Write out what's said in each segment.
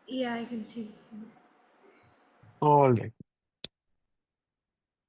Yeah, I can see this one. All right.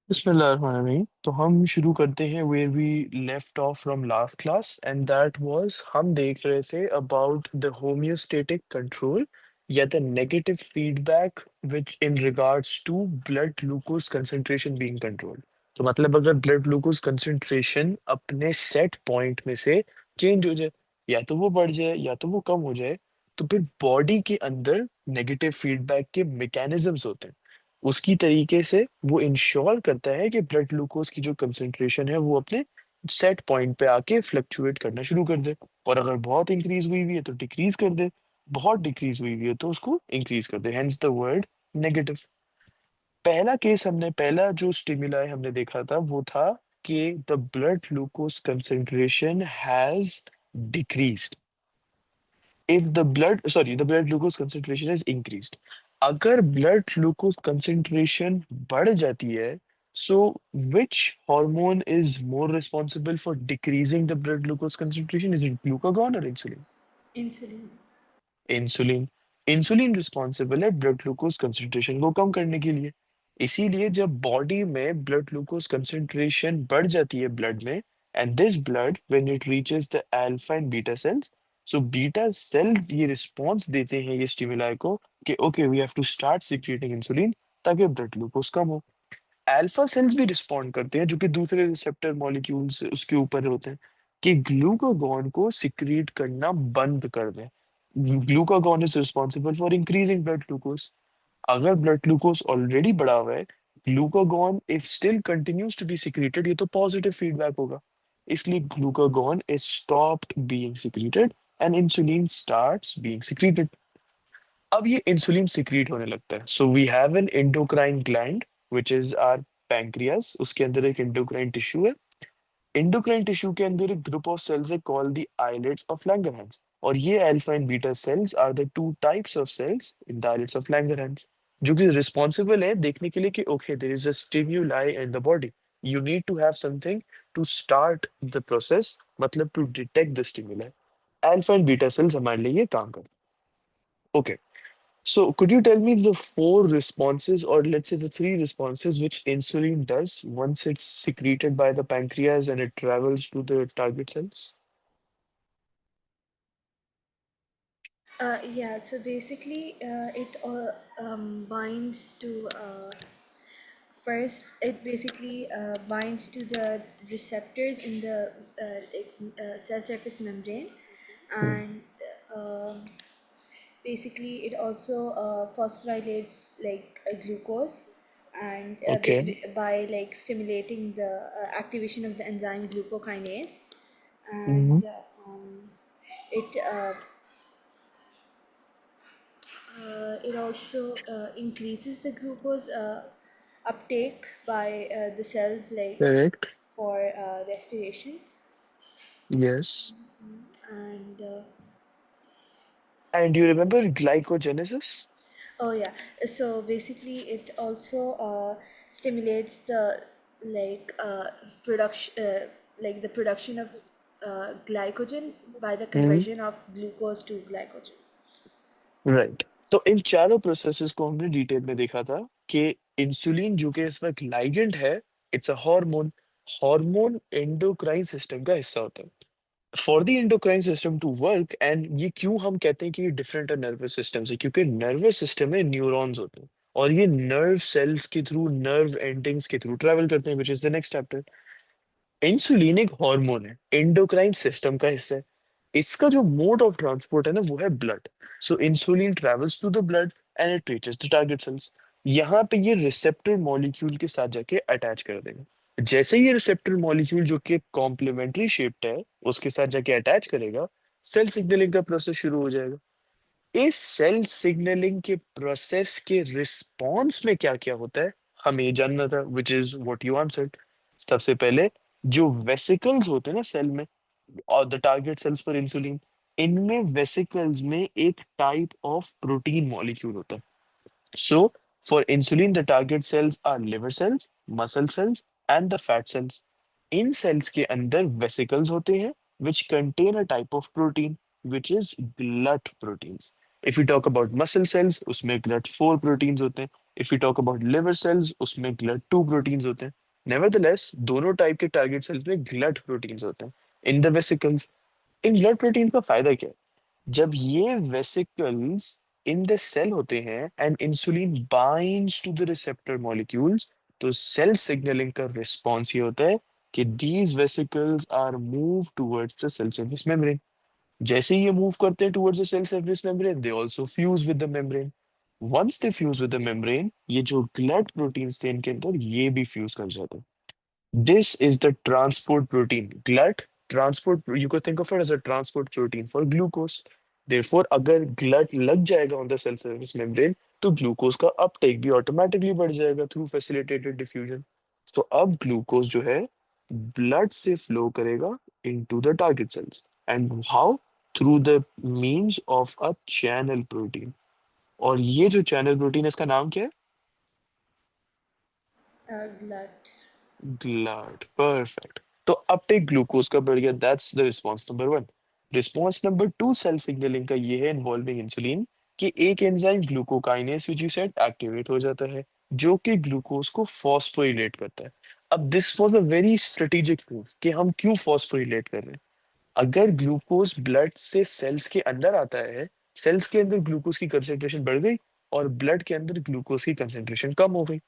बिस्मिल्लाहिर्रहमानिर्रहीम। तो हम शुरू करते हैं where we left off from last class and that was हम देख रहे थे अबाउट द होम्योस्टेटिक कंट्रोल या the negative feedback which in regards to blood glucose concentration being controlled. तो मतलब अगर ब्लड ग्लूकोज कंसंट्रेशन अपने सेट पॉइंट में से चेंज हो जाए, या तो वो बढ़ जाए या तो वो कम हो जाए, तो फिर बॉडी के अंदर नेगेटिव फीडबैक के मैकेनिज्म्स होते हैं। उसकी तरीके से वो इंश्योर करता है कि ब्लड ग्लूकोज की जो कंसंट्रेशन है वो अपने सेट पॉइंट पे आके फ्लक्चुएट करना शुरू कर दे। और अगर बहुत इंक्रीज हुई हुई है तो डिक्रीज कर दे, बहुत डिक्रीज हुई हुई है तो उसको इंक्रीज कर दे, हेंस द वर्ड नेगेटिव। पहला केस हमने पहला जो स्टिमुलाई हमने देखा था वो था कि the blood glucose concentration has decreased if the blood glucose concentration is increased। अगर blood glucose concentration बढ़ जाती है, so which hormone is more responsible for decreasing the blood glucose concentration? Is it glucagon or insulin? Insulin. Insulin. Insulin responsible है blood glucose concentration को कम करने के लिए। इसीलिए जब बॉडी में ब्लड ग्लूकोज कंसंट्रेशन बढ़ जाती है ब्लड में, and this blood when it reaches the alpha and beta cells, so beta cell ये रिस्पॉन्स देते हैं ये स्टिमुलाई को कि okay we have to start secreting insulin ताकि ब्लड ग्लूकोज कम हो। अल्फा सेल्स भी रिस्पॉन्ड करते हैं जो कि दूसरे रिसेप्टर मॉलिक्यूल्स उसके ऊपर होते हैं कि ग्लूकागॉन को सिक्रीट करना बंद कर दें। Glucagon is responsible for increasing blood glucose. अगर ब्लड ग्लूकोज ऑलरेडी बढ़ा हुआ है, glucagon if still continues to be secreted, ये तो पॉजिटिव फीडबैक होगा। इसलिए glucagon is stopped being secreted and insulin starts being secreted. अब ये इंसुलिन सिक्रीट होने लगता है, so we have an endocrine gland which is our pancreas. उसके अंदर एक एंडोक्राइन टिश्यू है। एंडोक्राइन टिश्यू के अंदर एक ग्रुप ऑफ सेल्स है called the islets of Langerhans. और ये alpha and beta cells are the two types of cells in the islets of Langerhans, जो कि रिस्पॉन्सिबल है देखने के लिए कि okay there is a stimuli in the body, you need to have something to start the process, मतलब to detect the stimuli. Alpha and beta cells हमारे लिए ये काम करते हैं। Okay, so could you tell me the four responses, or let's say the three responses, which insulin does once it's secreted by the pancreas and it travels to the target cells? Yeah, so basically, it binds to first. It basically binds to the receptors in the cell surface membrane, Hmm. and um basically it also phosphorylates like glucose, and Okay. by like stimulating the activation of the enzyme glucokinase, Hmm. and it it also increases the glucose uptake by the cells like Correct. for respiration. Yes. And And do you remember glycogenesis? oh yeah, so basically it also stimulates the like production like the production of glycogen by the Hmm. conversion of glucose to glycogen. Right. तो इन चारों processes को हमने detail में देखा था कि insulin जो कि इस वक्त लाइगेंड है, it's a hormone. Hormone endocrine system का हिस्सा होता है। For the endocrine system to work, and ये क्यों हम कहते हैं कि ये डिफरेंट है नर्वस सिस्टम से, क्योंकि नर्वस सिस्टम में न्यूरॉन्स होते हैं और ये नर्व सेल्स के थ्रू, नर्व एंडिंग्स के थ्रू ट्रेवल करते हैं, which is the next chapter. Insulin एक हार्मोन है, एंडोक्राइन सिस्टम का हिस्सा है। इसका जो मोड ऑफ ट्रांसपोर्ट है ना वो है blood. So insulin travels to the blood and it reaches the target cells. यहाँ पे ये रिसेप्टर मॉलिक्यूल के साथ जाके अटैच कर देगा। जैसे ही ये रिसेप्टर मॉलिक्यूल जो कि कॉम्प्लीमेंट्री शेप्ड है उसके साथ जाके अटैच करेगा, सेल सिग्नलिंग का प्रोसेस शुरू हो जाएगा। इस सेल सिग्नलिंग के प्रोसेस के रिस्पॉन्स में क्या क्या होता है हमें ये जानना था, which is what you answered. सबसे पहले जो वेसिकल्स होते हैं ना सेल में, और the target cells for insulin, इनमें वेसिकल्स में एक टाइप ऑफ प्रोटीन मॉलिक्यूल होता है। So for insulin the target cells are liver cells, muscle cells and the fat cells. इन सेल्स के अंदर वेसिकल्स होते हैं which contain a type of protein which is blood protein. If you talk about muscle cells, उसमें GLUT 4 proteins होते हैं। If you talk about liver cells, उसमें glut 2 proteins होते हैं। नेवरदलेस दोनों टाइप के टारगेट सेल्स में ग्लट प्रोटीन्स होते हैं in the vesicles. In blood protein का फायदा क्या है? जब ये वेसिकल्स इन द सेल होते हैं and insulin binds to the receptor molecules, तो सेल सिग्नलिंग का रिस्पॉन्स ये होता है कि these vesicles are move towards the cell surface membrane. जैसे ही ये मूव करते हैं towards the cell surface membrane, they also fuse with the membrane. Once they fuse with the membrane, ये जो ग्लड प्रोटीन्स थे इनके अंदर, ये भी फ्यूज कर जाते हैं। This is the transport protein. Glut transport. You could think of it as a transport protein for glucose. Therefore, अगर glut लग जाएगा on the cell surface membrane, तो glucose का uptake भी automatically बढ़ जाएगा through facilitated diffusion. तो अब glucose जो है blood से flow करेगा into the target cells. And how? Through the means of a channel protein. और ये जो channel protein है इसका नाम क्या है? Glut. GLUT, perfect. तो अपटेक ग्लूकोज का बढ़ गया, that's the response number 1। Response number 2 cell signalling का ये है इन्वॉल्विंग इंसुलिन, कि एक enzyme glucokinase which you said activate हो जाता है, जो कि ग्लूकोज को फॉस्फोरिलेट करता है। अब this was a very strategic move कि हम क्यों फॉस्फोरिलेट कर रहे हैं। अगर ग्लूकोज ब्लड से सेल्स के अंदर आता है, सेल्स के अंदर ग्लूकोज की कंसेंट्रेशन बढ़ गई और ब्लड के अंदर ग्लूकोज की कंसेंट्रेशन कम हो गई।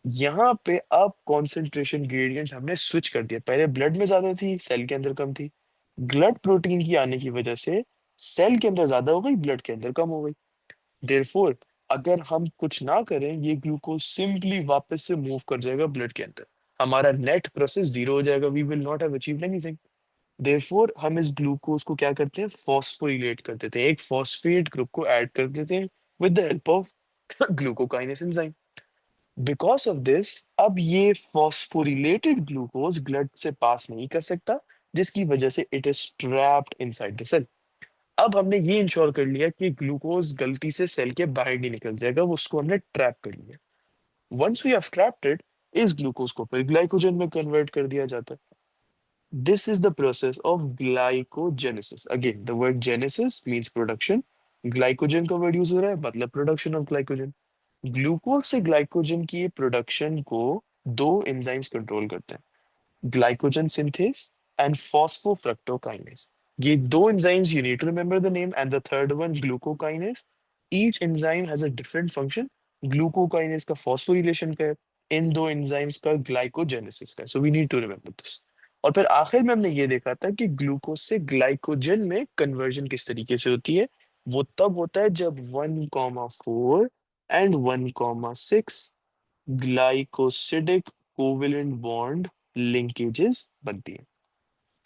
यहाँ पे अब कॉन्सेंट्रेशन ग्रेडियंट हमने स्विच कर दिया, पहले ब्लड में ज्यादा थी, सेल के अंदर कम थी। ग्लड प्रोटीन की आने की वजह से सेल के अंदर ज्यादा हो गई, ब्लड के अंदर कम हो गई। देयरफॉर अगर हम कुछ ना करें, ये ग्लूकोज सिंपली वापस से मूव कर जाएगा ब्लड के अंदर। हमारा नेट प्रोसेस जीरो हो जाएगा, we will not have achieved anything. Therefore हम इस ग्लूकोज को क्या करते हैं, फॉस्फोरिलेट कर देते हैं, एक फॉस्फेट ग्रुप को ऐड कर देते हैं with the help of glucokinase enzyme. Because of this अब ये फॉस्फोरिलेटेड ग्लूकोज ब्लड से पास नहीं कर सकता, जिसकी वजह से it is trapped inside the cell. अब हमने ये इंश्योर कर लिया कि ग्लूकोज गलती से सेल के बाहर नहीं निकल जाएगा, वो उसको हमने ट्रैप कर लिया। Once we have trapped it, इस ग्लूकोज को फिर ग्लाइकोजन में कन्वर्ट कर दिया जाता है। This is the process of glycogenesis. Again the word genesis means production, glycogen का वर्ड यूज हो रहा है मतलब प्रोडक्शन ऑफ ग्लाइकोजन। ग्लूकोज से ग्लाइकोजन की प्रोडक्शन को दो एंजाइम्स कंट्रोल करते हैं, ग्लाइकोजन सिंथेस एंड फॉस्फोफ्रक्टोकाइनेस। ये दो enzymes, you need to remember the name, and the third one glucokinase. Each enzyme has a different function. Glucokinase का phosphorylation का है, इन दो एंजाइम्स का ग्लाइकोजेनेसिस का है, so we need to remember this. और फिर आखिर में हमने ये देखा था कि ग्लूकोज से ग्लाइकोजन में कन्वर्जन किस तरीके से होती है। वो तब होता है जब 1,4 and 1,6 glycosidic covalent bond linkages बनती हैं।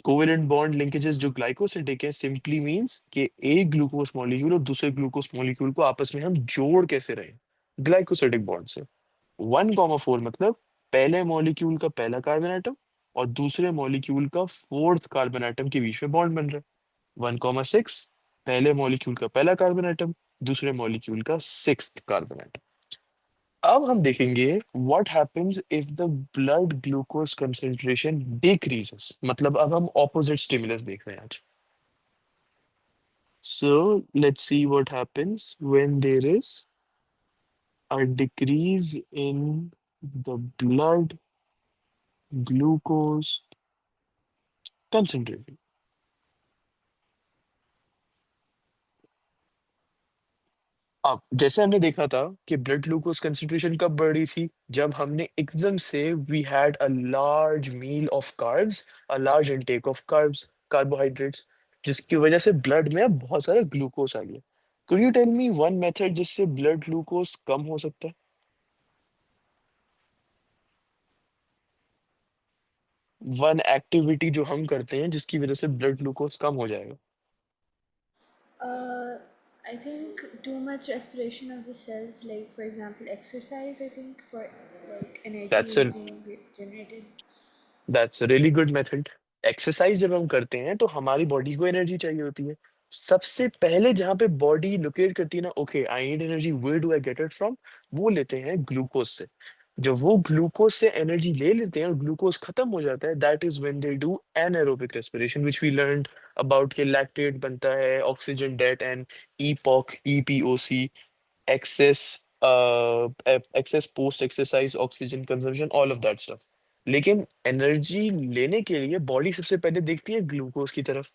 कोवेलेंट बॉन्ड लिंकेजेस जो ग्लाइकोसिडिक है सिंपली मींस कि एक ग्लूकोज मॉलिक्यूल और दूसरे ग्लूकोज मॉलिक्यूल को आपस में हम जोड़ कैसे रहे, ग्लाइकोसिडिक बॉन्ड से। 1,4 मतलब पहले मॉलिक्यूल का पहला कार्बन एटम और दूसरे मॉलिक्यूल का फोर्थ कार्बन एटम के बीच में बॉन्ड बन रहा है। 1,6 पहले मॉलिक्यूल का पहला कार्बन एटम, दूसरे मॉलिक्यूल का सिक्स्थ कार्बन एटम। अब हम देखेंगे what happens if the blood glucose concentration decreases, मतलब अब हम ऑपोजिट स्टिमुलस देख रहे हैं आज। So let's see what happens when there is a decrease in the blood glucose concentration. अब जैसे हमने देखा था कि ब्लड ग्लूकोज कंसंट्रेशन कब बढ़ रही थी, जब हमने एकदम से we had a large meal of carbs, a large intake of carbs, carbohydrates, जिसकी वजह से ब्लड में अब बहुत सारा ग्लूकोज आ गया। Could you tell me one method जिससे ब्लड ग्लूकोज कम हो सकता है? वन एक्टिविटी जो हम करते हैं जिसकी वजह से ब्लड ग्लूकोज कम हो जाएगा। Uh, I think too much respiration of the cells, like for example, exercise, I think for like energy that's is being generated. That's really good method. Exercise जब हम करते हैं तो हमारी बॉडी को एनर्जी चाहिए होती है। सबसे पहले जहां पे बॉडी लोकेट करती है ना, okay I need energy, where do I get it from, वो लेते हैं ग्लूकोज से। जब वो ग्लूकोज से एनर्जी ले लेते हैं और ग्लूकोज खत्म हो जाता है, that is when they do anaerobic respiration, which we learned about के लैक्टेट बनता है, oxygen debt and EPOC, EPOC, excess excess post exercise oxygen consumption, all of that stuff. लेकिन एनर्जी लेने के लिए बॉडी सबसे पहले देखती है ग्लूकोज की तरफ।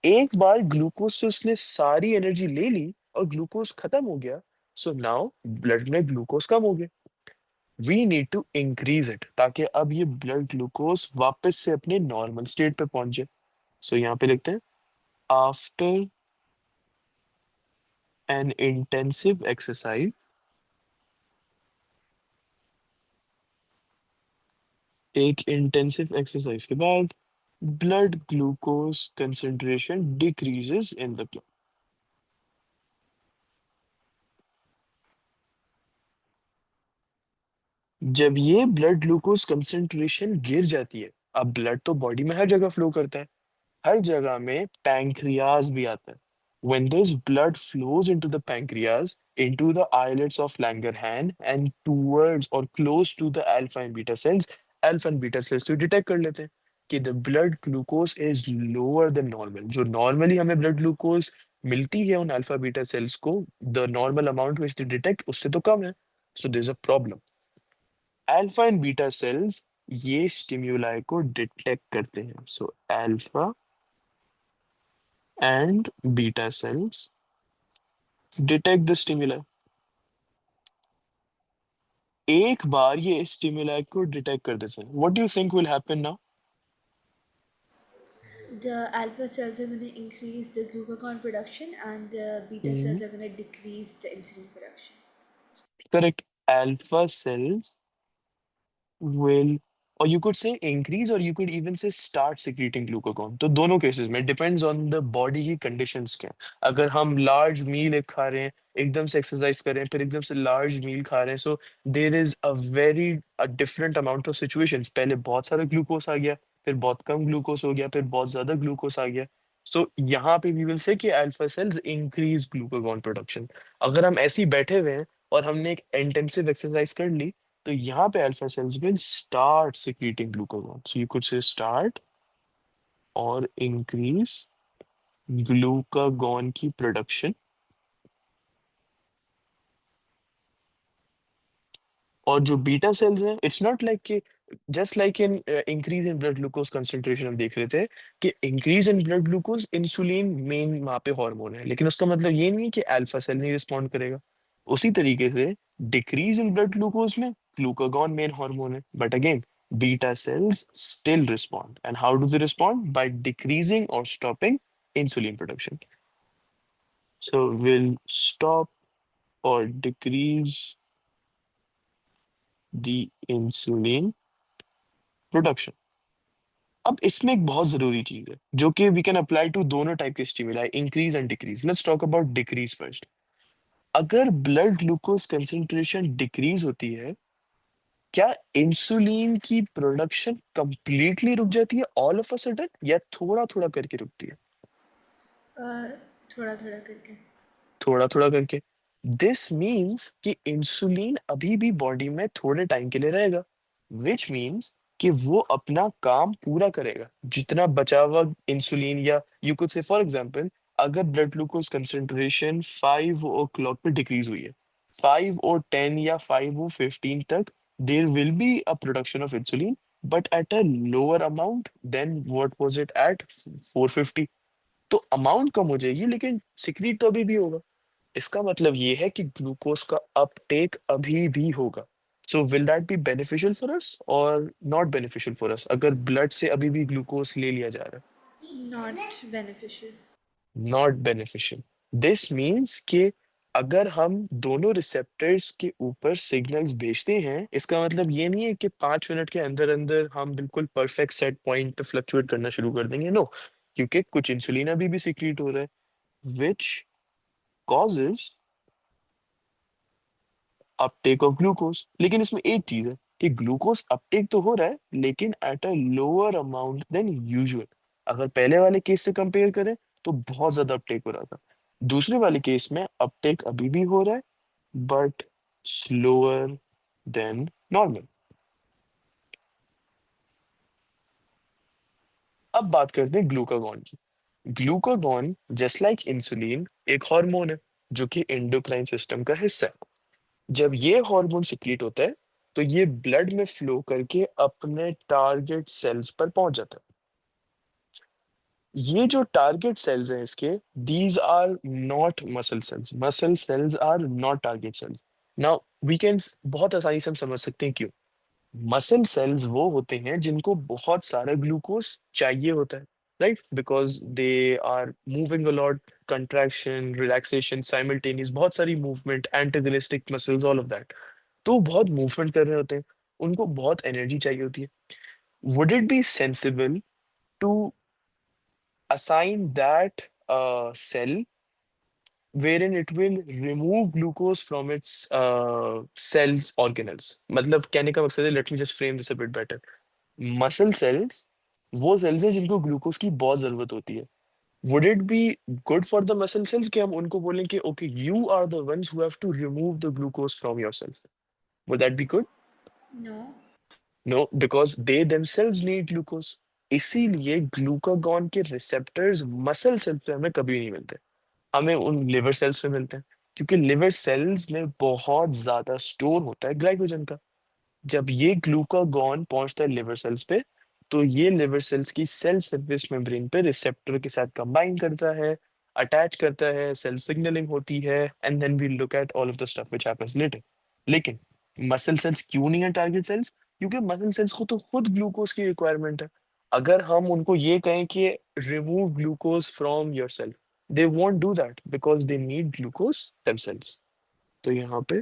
एक बार ग्लूकोज से उसने सारी एनर्जी ले ली और ग्लूकोज खत्म हो गया, सो नाउ ब्लड में ग्लूकोज कम हो गया। We need to increase it, ताकि अब ये ब्लड ग्लूकोज वापस से अपने नॉर्मल स्टेट पे पहुंच जाए। सो यहाँ पे लिखते हैं, आफ्टर एन इंटेंसिव एक्सरसाइज, एक इंटेंसिव एक्सरसाइज के बाद blood glucose concentration decreases in the blood. जब ये ब्लड ग्लूकोज कंसेंट्रेशन गिर जाती है, अब ब्लड तो बॉडी में हर जगह फ्लो करता है, हर जगह में पैंक्रियाज भी आता है। When this blood flows into the pancreas, into the islets of Langerhans and towards or close to the alpha and beta cells तो डिटेक्ट कर लेते हैं कि the blood glucose is lower than normal। जो normally हमें blood glucose मिलती है उन अल्फा बीटा सेल्स को, the normal amount which they detect उससे तो कम है। So there's a problem। Alpha and beta sales ये स्टिम्युलाई को डिटेक्ट करते हैं। So alpha and beta sales detect the stimuli. एक बार ये स्टिमुलाई को डिटेक्ट कर देते हैं, what do you think will happen now? The alpha cells are going to increase the glucagon production, and the beta cells are going to decrease the insulin production. Correct. Alpha cells will, or you could say increase, or you could even say start secreting glucagon। तो दोनों cases में depends on the body की conditions क्या हैं। अगर हम large मील एक खा रहे हैं, एकदम से एक्सरसाइज कर रहे हैं, फिर एकदम से लार्ज मील खा रहे हैं, so there is a very different amount of situations. पहले बहुत सारा ग्लूकोस आ गया, फिर बहुत कम ग्लूकोस हो गया, फिर बहुत ज्यादा ग्लूकोस आ गया। सो यहाँ पे वी विल से कि alpha cells increase glucagon production. अगर हम ऐसे ही बैठे हुए हैं और हमने एक इंटेंसिव एक्सरसाइज कर ली, तो यहाँ पे alpha cells will start secreting glucagon. So you could से स्टार्ट और इंक्रीज ग्लूकागॉन की प्रोडक्शन। और जो बीटा सेल्स हैं, इट्स नॉट लाइक कि just like in increase in blood glucose concentration, हम देख रहे थे कि increase in blood glucose insulin main वहां पे हार्मोन है, लेकिन उसका मतलब ये नहीं है कि अल्फा सेल नहीं रिस्पॉन्ड करेगा। उसी तरीके से डिक्रीज इन ब्लड ग्लूकोज में ग्लूकागॉन मेन हार्मोन है, but again beta cells still respond. And how do they respond? By decreasing और stopping insulin production. So will stop और डिक्रीज द इंसुलिन प्रोडक्शन। अब इसमें एक बहुत जरूरी चीज है जो कि वी कैन अप्लाई टू दोनों टाइप के stimuli, increase and decrease. Let's talk about decrease first. अगर ब्लड ग्लूकोज कंसेंट्रेशन डिक्रीज होती है, क्या इंसुलिन की प्रोडक्शन कंप्लीटली रुक जाती है ऑल ऑफ अ सडन, या थोड़ा थोड़ा करके रुकती है? Uh, थोड़ा थोड़ा करके। थोड़ा थोड़ा करके। दिस मीन्स कि इंसुलिन अभी भी बॉडी में थोड़े टाइम के लिए रहेगा, विच मीन्स कि वो अपना काम पूरा करेगा। जितना बचा हुआ इंसुलिन, या यू कुड से फॉर एग्जांपल, अगर ब्लड ग्लूकोज कंसेंट्रेशन 5 o'clock पे डिक्रीज हुई है, 5 or 10 या 5 or 15 तक, there will be a production of insulin, but at a lower amount than what was it at 450। तो अमाउंट कम हो जाएगी, लेकिन सिक्रीट तो अभी भी होगा। इसका मतलब ये है कि ग्लूकोज का अपटेक अभी भी होगा। So will that be beneficial for us और नॉट बेनिफिशियल फॉर अस, अगर ब्लड से अभी भी ग्लूकोज ले लिया जा रहा Not beneficial. है? Not beneficial. दिस मीन्स कि अगर हम दोनों रिसेप्टर्स के ऊपर सिग्नल्स भेजते हैं, इसका मतलब ये नहीं है कि 5 मिनट के अंदर अंदर हम बिल्कुल परफेक्ट सेट पॉइंट पे फ्लक्चुएट करना शुरू कर देंगे, नो। क्योंकि कुछ इंसुलिन अभी भी सिक्रीट हो रहा है, विच causes अपटेक ऑफ ग्लूकोज। लेकिन इसमें एक चीज है कि ग्लूकोज अपटेक तो हो रहा है, लेकिन eight a lower amount than usual. अगर पहले वाले केस से कंपेयर करें तो बहुत ज्यादा अपटेक हो रहा था, दूसरे वाले केस में अपटेक अभी भी हो रहा है, बट स्लोअर देन नॉर्मल। अब बात करते हैं ग्लूकागॉन की। ग्लूकागॉन जस्ट लाइक इंसुलिन एक हार्मोन है जो कि एंडोक्राइन सिस्टम का हिस्सा है। जब ये हार्मोन सिक्रीट होता है तो ये ब्लड में फ्लो करके अपने टारगेट सेल्स पर पहुंच जाता है। ये जो टारगेट सेल्स हैं इसके, these are not muscle cells. Muscle cells are not target cells. Now we can, बहुत आसानी से हम समझ सकते हैं क्यों। मसल सेल्स वो होते हैं जिनको बहुत सारा ग्लूकोज चाहिए होता है, right, because they are moving a lot, contraction relaxation simultaneous, बहुत सारी movement, antagonistic muscles, all of that. तो बहुत मूवमेंट कर रहे होते हैं, उनको बहुत एनर्जी चाहिए होती है। Would it be sensible to assign that cell wherein it will remove glucose from its cells organelles? मतलब कहने का मकसद है, let me just frame this a bit better. Muscle cells वो सेल्स हैं जिनको ग्लूकोज की बहुत जरूरत होती है। Would it be good for the muscle cells कि हम उनको बोलें कि okay you are the ones who have to remove the glucose from yourself? Would that be good? No. No, because they themselves need glucose. इसीलिए glucagon के receptors muscle cells पे हमें कभी नहीं मिलते, हमें उन लिवर सेल्स में मिलते हैं। क्योंकि लिवर सेल्स में बहुत ज्यादा स्टोर होता है ग्लाइकोजन का। जब ये ग्लूकागॉन पहुंचता है लिवर सेल्स पे, तो ये लिवर सेल्स की सेल सर्फेस मेम्ब्रेन पे रिसेप्टर के साथ कंबाइन करता है, अटैच करता है, सेल सिग्नलिंग होती है, and then we look at all of the stuff which happens later. लेकिन मसल सेल्स क्यों नहीं है टारगेट सेल्स? क्योंकि मसल सेल्स को तो खुद ग्लूकोज की रिक्वायरमेंट है। अगर हम उनको ये कहें कि remove glucose from your cell, they won't do that because they need glucose themselves. तो यहाँ पे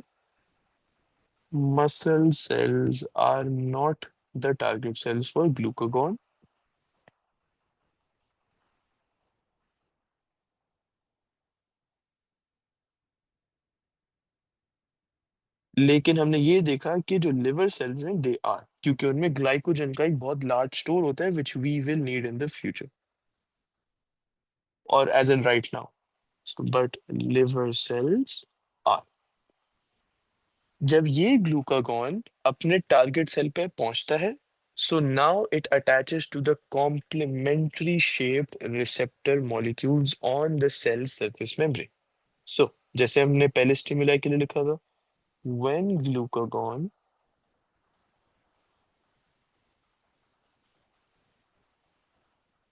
muscle cells are not the target cells for glucagon. लेकिन हमने ये देखा कि जो लिवर सेल्स हैं दे आर, क्योंकि उनमें ग्लाइकोजन का एक बहुत लार्ज स्टोर होता है which we will need in the future, और as in right now. But liver cells are, जब ये ग्लूकागॉन अपने टारगेट सेल पे पहुंचता है, so now it attaches to the complementary shaped receptor molecules on the cell surface membrane. So जैसे हमने पहले स्टिमुलाई के लिए लिखा था, when glucagon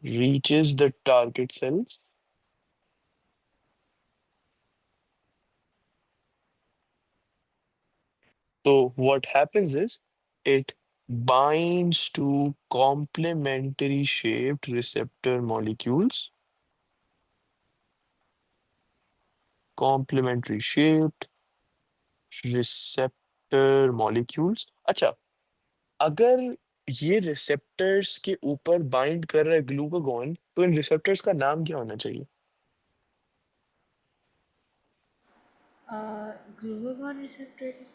reaches the target cells, so what happens is it binds to complementary shaped receptor molecules, complementary shaped receptor molecules. अच्छा, अगर ये रिसेप्टर्स के ऊपर बाइंड कर रहा है ग्लूकागॉन, तो इन रिसेप्टर्स का नाम क्या होना चाहिए? Glucagon receptors.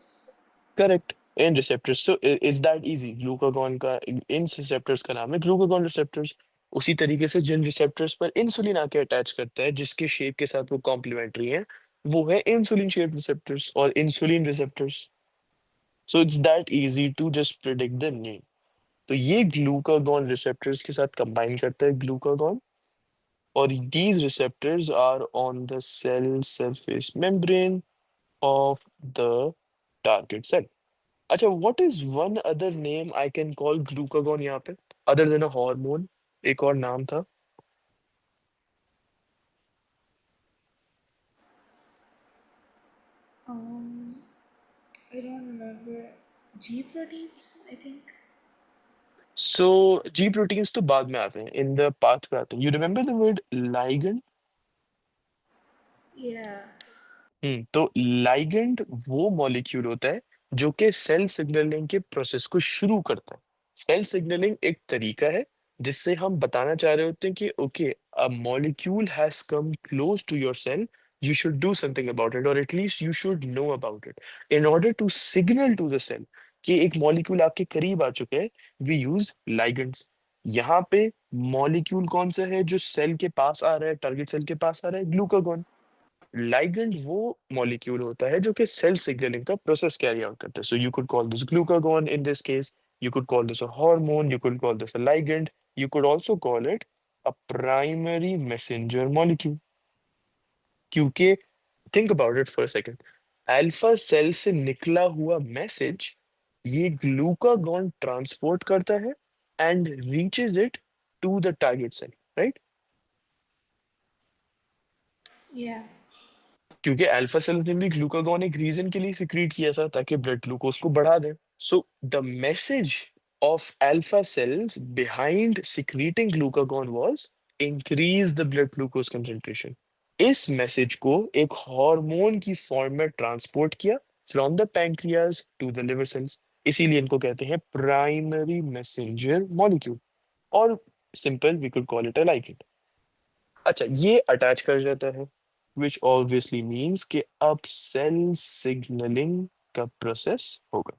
Correct, in receptors. So is that easy, glucagon का इन रिसेप्टर्स का नाम है ग्लूकागॉन रिसेप्टर्स। उसी तरीके से जिन रिसेप्टर्स पर इंसुलिन आके अटैच करता है, जिसके शेप के साथ वो कॉम्प्लीमेंट्री है, वो है इंसुलिन शेप रिसेप्टर्स और insulin receptors. So it's that easy to just predict the name. तो ये ग्लूकागॉन रिसेप्टर्स के साथ कंबाइन करता है ग्लूकागॉन, और these receptors are on the cell surface membrane of the target cell. अच्छा, what is one other name I can call glucagon यहाँ पे, other than a hormone? एक और नाम था। Um, I don't remember. G proteins, I think. So G proteins तो बाद में आते हैं, in the path पे आते हैं। You remember the word ligand? Yeah. तो लाइगेंड वो मॉलिक्यूल होता है जो कि सेल सिग्नलिंग के प्रोसेस को शुरू करता है। सेल सिग्नलिंग एक तरीका है जिससे हम बताना चाह रहे होते हैं कि okay, a molecule has come close to your cell, you should do something about it, और at least you should know about it. In order to signal to the cell कि एक मॉलिक्यूल आपके करीब आ चुके हैं, वी यूज लाइगेंड्स। यहाँ पे molecule कौन सा है जो सेल के पास आ रहा है, टारगेट सेल के पास आ रहा है? ग्लूकागॉन। लाइगेंड वो मॉलिक्यूल होता है जो कि सेल सिग्नलिंग का प्रोसेस कैरी आउट करता है. So you could call this glucagon in this case, you could call this a hormone, you could call this a ligand, you could also call it a primary messenger molecule. क्योंकि think about it for a second, alpha cell से निकला हुआ message ये glucagon transport करता है and reaches it to the target cell, right? Yeah. क्योंकि alpha cell ने भी ग्लूकागॉन एक रीजन के लिए सिक्रीट किया था ताकि ब्लड ग्लूकोज को बढ़ा दे. So the message of alpha cells behind secreting glucagon was increase the blood glucose concentration. इस मैसेज को एक हार्मोन की फॉर्म में ट्रांसपोर्ट किया from the pancreas to the liver cells. इसीलिए इनको कहते हैं प्राइमरी मैसेंजर मॉलिक्यूल, और simple we could call it a ligand. अच्छा, ये अटैच कर जाता है, विच ऑब्वियसली मीन्स कि अब सेल सिग्नलिंग का प्रोसेस होगा.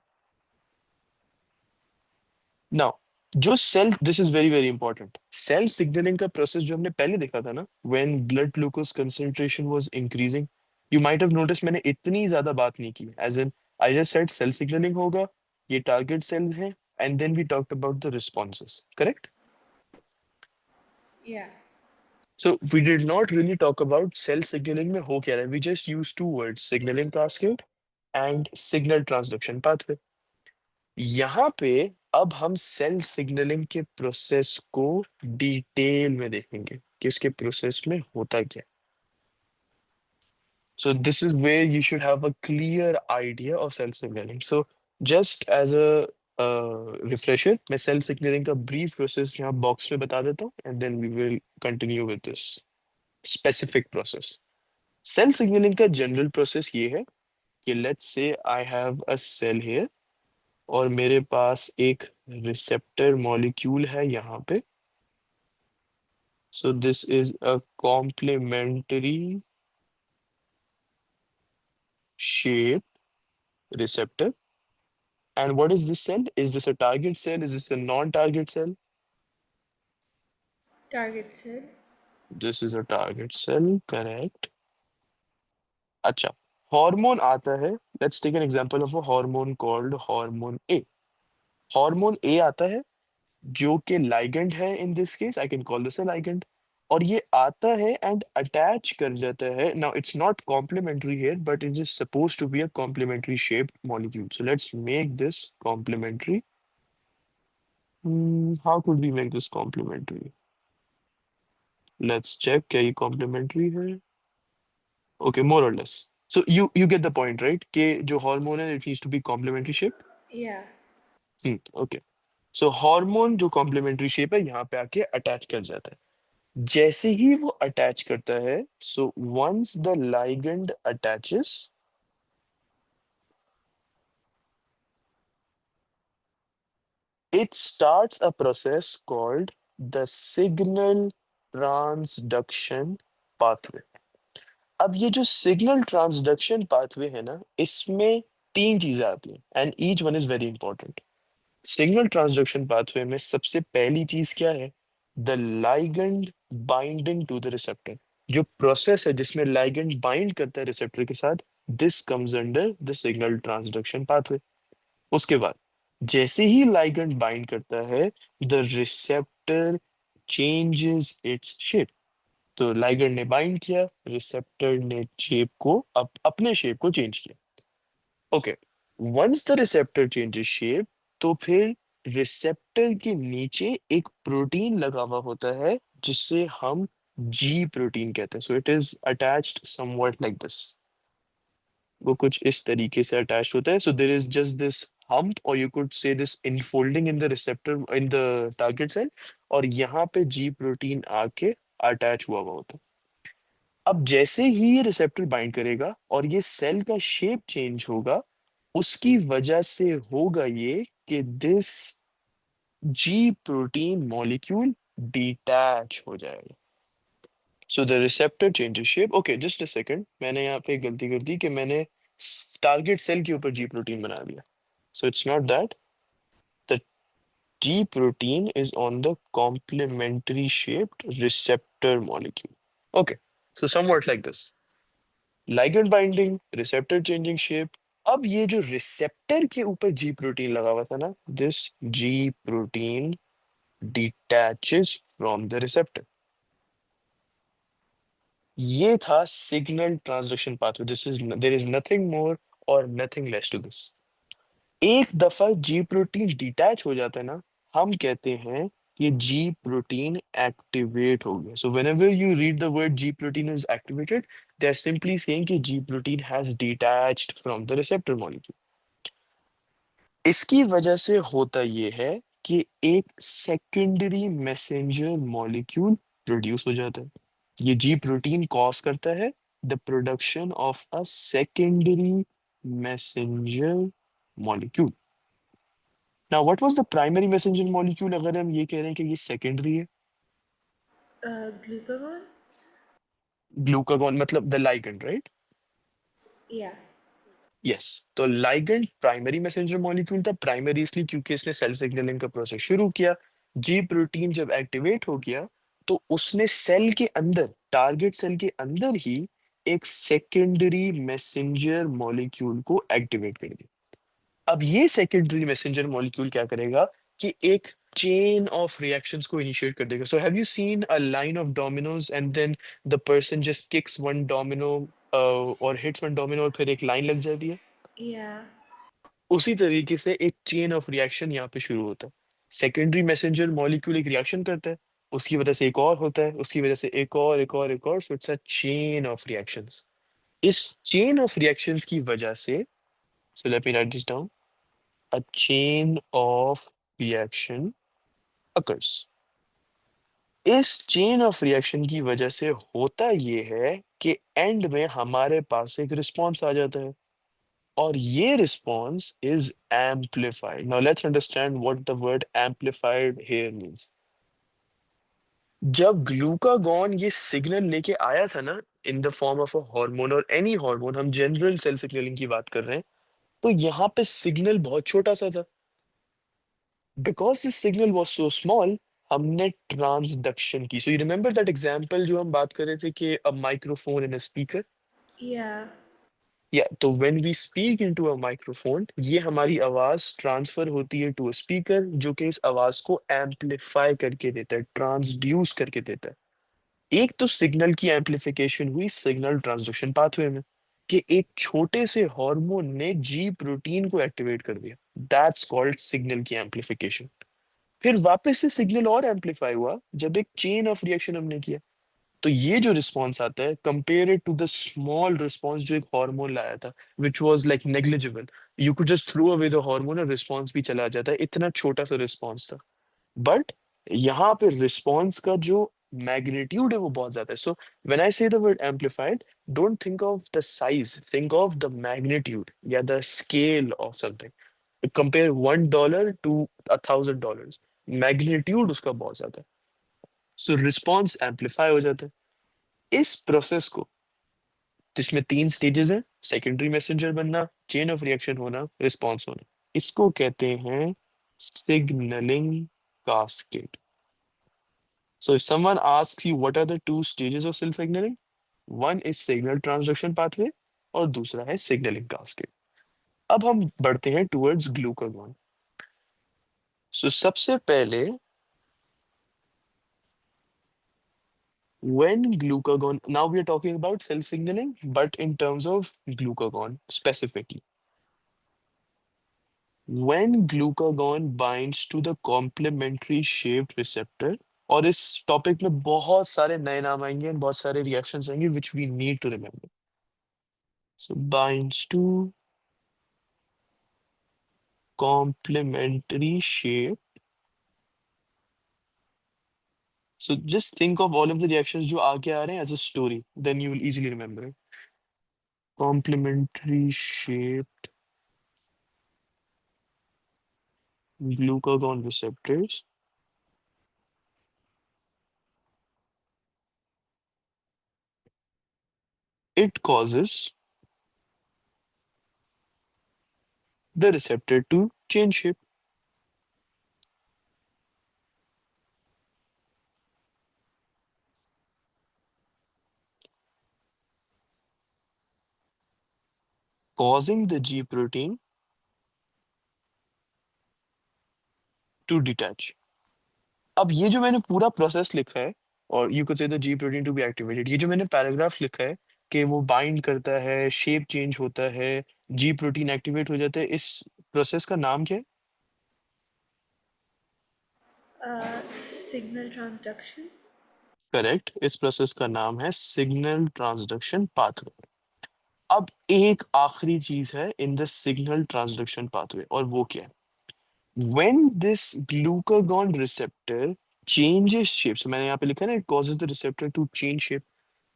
नाउ जो cell, this is very very important, cell signalling का प्रोसेस जो हमने पहले देखा था ना, when blood glucose concentration was increasing, you might have notice मैंने इतनी ज्यादा बात नहीं की, as in I just said cell signaling होगा, ये टारगेट सेल्स हैं, and then we talked about the responses, correct? Yeah. So we did not really talk about cell signaling में हो क्या रहा है. We just used two words, signaling cascade and signal transduction pathway. यहाँ पे अब हम सेल सिग्नलिंग के प्रोसेस को डिटेल में देखेंगे कि उसके प्रोसेस में होता क्या है. So this is where you should have a clear idea of cell signaling. So just as a refresher, मैं cell signaling का brief process यहाँ box में बता देता हूँ, and then we will continue with this specific process. Cell signalling का general process ये है कि let's say I have a cell here, और मेरे पास एक रिसेप्टर मॉलिक्यूल है यहाँ पे. So this is a complementary shape receptor. And what is this cell? Is this a target cell? Is this a non-target cell? Target cell. This is a target cell, correct. अच्छा, hormone आता है. Let's take an example of a hormone called hormone A. Hormone A आता है जो कि ligand है, in this case I can call this a ligand. और ये आता है एंड अटैच कर जाता है. Now it's not complementary here, but it is suppose to be a complementary shaped molecule. So let's make this complementary. How could we make this complementary? Let's check क्या ये complementary है. Okay, more और less. So you get the point, right, कि जो hormone है it needs to be complementary shape. Yeah. Okay. So hormone जो complementary shape है यहाँ पे आके अटैच कर जाता है. जैसे ही वो अटैच करता है, so once the ligand attaches, it starts a process called the signal transduction pathway. अब ये जो सिग्नल ट्रांसडक्शन पाथवे है ना, इसमें तीन चीजें आती हैं and each one is very important. Signal transduction pathway में सबसे पहली चीज क्या है? The ligand binding to the receptor. जो प्रोसेस है जिसमें ligand बाइंड करता है रिसेप्टर के साथ, this comes under the signal transduction pathway. उसके बाद जैसे ही ligand बाइंड करता है, the receptor changes its shape. तो ligand ने बाइंड किया, रिसेप्टर ने शेप को अपने शेप को चेंज किया. Okay, once the receptor changes shape, तो फिर रिसेप्टर के नीचे एक प्रोटीन लगा हुआ होता है जिसे हम जी प्रोटीन कहते हैं. So it is attached somewhat like this. वो कुछ इस तरीके से अटैच्ड होता है. So there is just this hump, or you could say this enfolding in the receptor in the target cell, और यहाँ पे जी प्रोटीन आके अटैच हुआ हुआ होता है. अब जैसे ही ये रिसेप्टर बाइंड करेगा और ये सेल का शेप चेंज होगा, उसकी वजह से होगा ये कि this G protein molecule detach हो जाएगा. So the receptor changes shape. Okay, just a second, मैंने यहाँ पे एक गलती कर दी कि मैंने टारगेट सेल के ऊपर जी प्रोटीन बना दिया. So it's not that. The G protein is on the complementary shaped receptor molecule. Okay, so somewhat like this. Ligand binding, receptor changing shape. अब ये जो रिसेप्टर के ऊपर जी प्रोटीन लगा हुआ था ना, this G protein detaches from the receptor. ये था signal transduction pathway. This is, there is nothing more और नथिंग लेस टू दिस। एक दफा जी प्रोटीन डिटैच हो जाता है ना, हम कहते हैं कि जी प्रोटीन एक्टिवेट हो गया। So whenever you read the word G protein is activated, they are simply saying कि G protein has detached from the receptor molecule. इसकी वजह से होता ये है कि एक सेकेंडरी मैसेंजर मॉलिक्यूल प्रोड्यूस हो जाता है। ये जी प्रोटीन कॉज करता है the production of a secondary messenger molecule. Now what was the primary messenger molecule, अगर हम ये कह रहे हैं कि ये सेकेंडरी है? Glucagon? ग्लूकागॉन मतलब the ligand, right? Yeah. Yes. तो लाइगेंड प्राइमरी मैसेंजर मॉलिक्यूल था। प्राइमरी इसलिए क्योंकि इसने सेल सिग्नलिंग का प्रोसेस शुरू किया। जी प्रोटीन जब एक्टिवेट हो गया तो उसने सेल के अंदर, टारगेट सेल के अंदर ही एक सेकेंडरी मैसेंजर मॉलिक्यूल को एक्टिवेट कर दिया। अब ये सेकेंडरी मैसेंजर मॉलिक्यूल क्या करेगा कि एक चेन ऑफ रिएक्शंस को इनिशिएट कर देगा। So have you seen a line of dominos and then the person just kicks one domino और हिट्स वन डोमिनो और फिर एक लाइन लग जाती है? Yeah. उसी तरीके से एक चेन ऑफ रिएक्शन यहाँ पे शुरू होता है। सेकेंडरी मैसेंजर मॉलिक्यूल एक रिएक्शन करता है, उसकी वजह से एक और होता है, उसकी वजह से एक और, एक और, एक और। So it's a chain of reactions. इस चेन ऑफ रिएक्शंस की वजह से, so let me right this down, a chain of reaction occurs। इस चेन ऑफ रिएक्शन की वजह से होता ये है कि एंड में हमारे पास एक रिस्पॉन्स आ जाता है और ये response is amplified. Now let's understand what the word amplified here means. जब ग्लूकागॉन ये सिग्नल लेके आया था ना, in the form of a hormone और एनी हार्मोन, हम जनरल सेल सिग्नलिंग की बात कर रहे हैं, तो यहाँ पे सिग्नल बहुत छोटा सा था। Because this signal was so small, हमने ट्रांसडक्शन की। So you remember that example जो हम बात कर रहे थे कि a microphone in a speaker? Yeah. या तो when we speak into a microphone, ये हमारी आवाज ट्रांसफर होती है टू अ स्पीकर, जो कि इस आवाज को एम्पलीफाई करके देता है, ट्रांसड्यूस करके देता है। एक तो सिग्नल की एम्पलीफिकेशन हुई सिग्नल ट्रांसडक्शन पाथवे में, कि एक छोटे से हार्मोन ने जी प्रोटीन को एक्टिवेट कर दिया। दैट्स कॉल्ड सिग्नल की एम्पलीफिकेशन। फिर वापस से सिग्नल और एम्पलीफाई हुआ जब एक चेन ऑफ रिएक्शन हमने किया। तो ये जो रिस्पॉन्स आता है, compare it to the small response जो एक हार्मोन लाया था, which was like negligible. You could just throw away the hormone और रिस्पॉन्स भी चला जाता है, इतना छोटा सा रिस्पॉन्स था। बट यहाँ पे रिस्पॉन्स का जो मैग्नीट्यूड है वो बहुत ज्यादा है। सो when I say the word amplified, don't think of the size, think of the magnitude या the scale of something. Compare $1 to $1,000, magnitude उसका बहुत ज्यादा है। सो रिस्पॉन्स एम्पलीफाई हो जाता है। इस प्रोसेस को, जिसमें 3 स्टेजेस हैं, सेकेंडरी मैसेंजर बनना, चेन ऑफ रिएक्शन होना, रिस्पॉन्स होना, इसको कहते हैं signalling cascade. So if someone asks you what are the 2 stages of cell signaling, one is signal transduction pathway और दूसरा है signaling cascade। अब हम बढ़ते हैं towards glucagon। So सबसे पहले, when glucagon, now we are talking about cell signaling, but in terms of glucagon specifically, when glucagon binds to the complementary shaped receptor, और इस टॉपिक में बहुत सारे नए नाम आएंगे and बहुत सारे रिएक्शंस आएंगे which we need to remember। So binds to complementary shape। So just think of all of the reactions जो आगे आ रहे हैं as a story, then you will easily remember it। Complementary shaped glucagon receptors, it causes the receptor to change shape। causing the G protein to detach. अब ये जो मैंने पूरा process लिखा है, और you could say the G protein to be activated, ये जो मैंने पैराग्राफ लिखा है कि वो बाइंड करता है, शेप चेंज होता है, जी प्रोटीन एक्टिवेट हो जाता है, इस प्रोसेस का नाम क्या है? Signal transduction. करेक्ट, इस प्रोसेस का नाम है सिग्नल ट्रांसडक्शन पाथवे। अब एक आखिरी चीज है in the signal transduction pathway, और वो क्या है? When this glucagon receptor changes shape, so मैंने यहाँ पे लिखा है ना, it causes the receptor to change shape।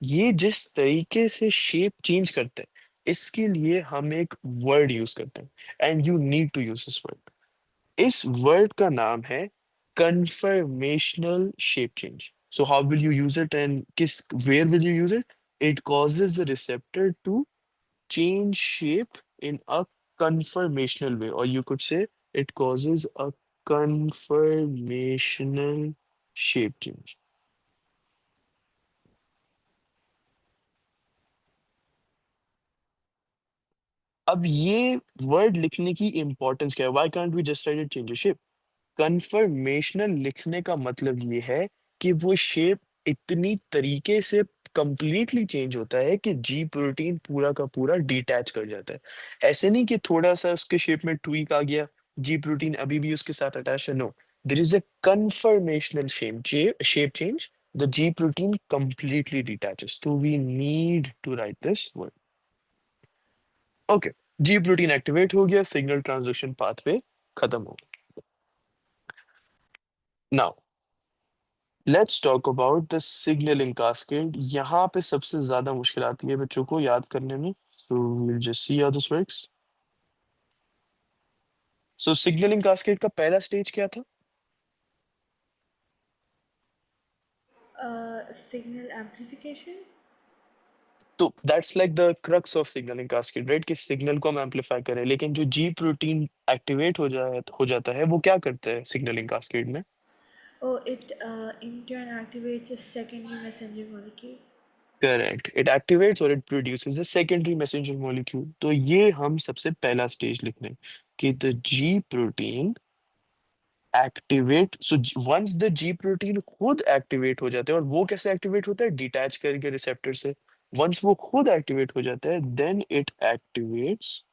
ये जिस तरीके से शेप चेंज करता है, इसके लिए हम एक वर्ड यूज करते हैं, and you need to use this word. इस वर्ड का नाम है conformational shape change. So how will you use it, and किस where will you use it? It causes the receptor to change shape in a conformational way, or you could say it causes a conformational shape change. अब ये word लिखने की importance क्या है? Why can't we just write it change shape? Conformational लिखने का मतलब ये है कि वो शेप इतनी तरीके से कंप्लीटली चेंज होता है कि जी प्रोटीन पूरा का पूरा डिटैच कर जाता है। ऐसे नहीं कि थोड़ा सा उसके शेप में ट्वीक आ गया, जी प्रोटीन अभी भी उसके साथ अटैच है। No, there is a conformational shape change, the G protein completely detaches, तो we need to write this word. Okay, G protein activate हो गया, सिग्नल ट्रांसडक्शन पाथवे खत्म हो गया। Now let's talk about the signalling cascade. यहाँ पे सबसे ज्यादा मुश्किल आती है बच्चों को याद करने में। So will just see how this works. So signalling cascade का पहला स्टेज क्या था? Signal amplification. तो that's like the crux of signalling cascade, right? कि सिग्नल को हम एम्पलीफाई करें, लेकिन जो जी प्रोटीन एक्टिवेट हो जाता है, वो क्या करता है सिग्नलिंग कास्केड में? Oh, it in turn activates a secondary messenger molecule. Correct, it activates और it produces the secondary messenger molecule. तो ये हम सबसे पहला स्टेज लिख लें कि the G protein activate. So once the G protein खुद एक्टिवेट हो जाता है, और वो कैसे एक्टिवेट होता है? डिटैच करके रिसेप्टर से। वंस वो खुद एक्टिवेट हो जाता है, then it activates,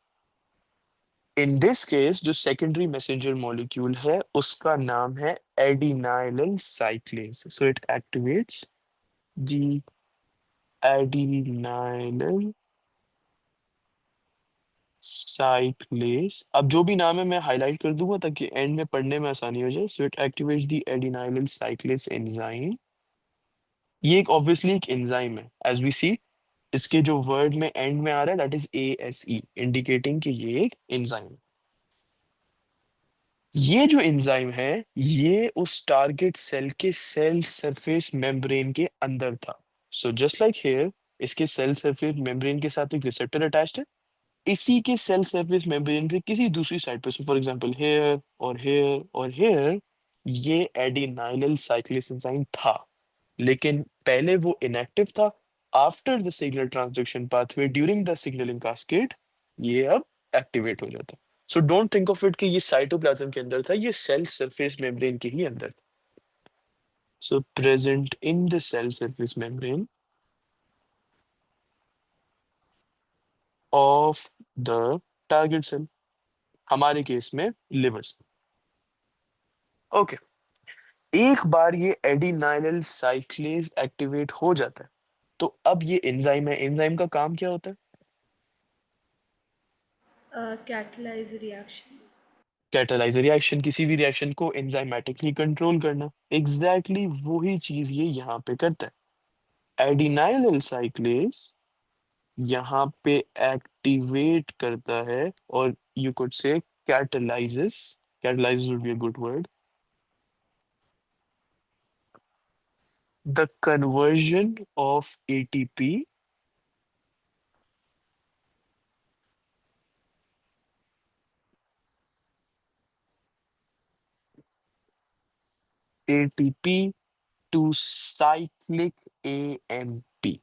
in this case जो सेकेंडरी मैसेंजर मॉलिक्यूल है उसका नाम है adenylyl cyclase. So it activates the adenylyl cyclase. अब जो भी नाम है मैं हाईलाइट कर दूंगा ताकि एंड में पढ़ने में आसानी हो जाए। So it activates the adenylyl cyclase enzyme. ये एक ऑब्वियसली एक एंजाइम है, एज वी सी इसके जो वर्ड में एंड में आ रहा है, दैट इज ASE, इंडिकेटिंग कि ये एक एंजाइम है। ये जो एंजाइम है, ये उस टारगेट सेल के सेल सरफेस मेम्ब्रेन के अंदर था। सो जस्ट लाइक हेयर, इसके सेल सरफेस मेम्ब्रेन के साथ एक रिसेप्टर अटैच्ड है, इसी के सेल सरफेस मेम्ब्रेन पे किसी दूसरी साइड पे, फॉर एग्जांपल हेयर और हेयर और हेयर, ये एडिनाइलिन साइक्लेस एंजाइम था, लेकिन पहले वो इनएक्टिव था। After the signal transduction pathway during the signalling cascade, ये अब एक्टिवेट हो जाता है। So don't think of it कि ये साइटोप्लाज्म के अंदर था, ये सेल सरफेस मेम्ब्रेन के ही अंदर था। So present in the cell surface membrane of the target cell, हमारे केस में लिवर सेल। ओके, एक बार ये एडिनाइलिन साइक्लेज एक्टिवेट हो जाता है, तो अब ये एंजाइम है, एंजाइम का काम क्या होता है? Catalyze reaction. कैटालाइज रिएक्शन, किसी भी रिएक्शन को एंजाइमेटिकली कंट्रोल करना। एग्जैक्टली वही चीज ये यहाँ पे करता है। एडिनाइलिन साइक्लेज यहाँ पे एक्टिवेट करता है, और यू कुड से कैटलाइजेस, कैटलाइजेस would be a good word, the conversion of ATP to cyclic AMP।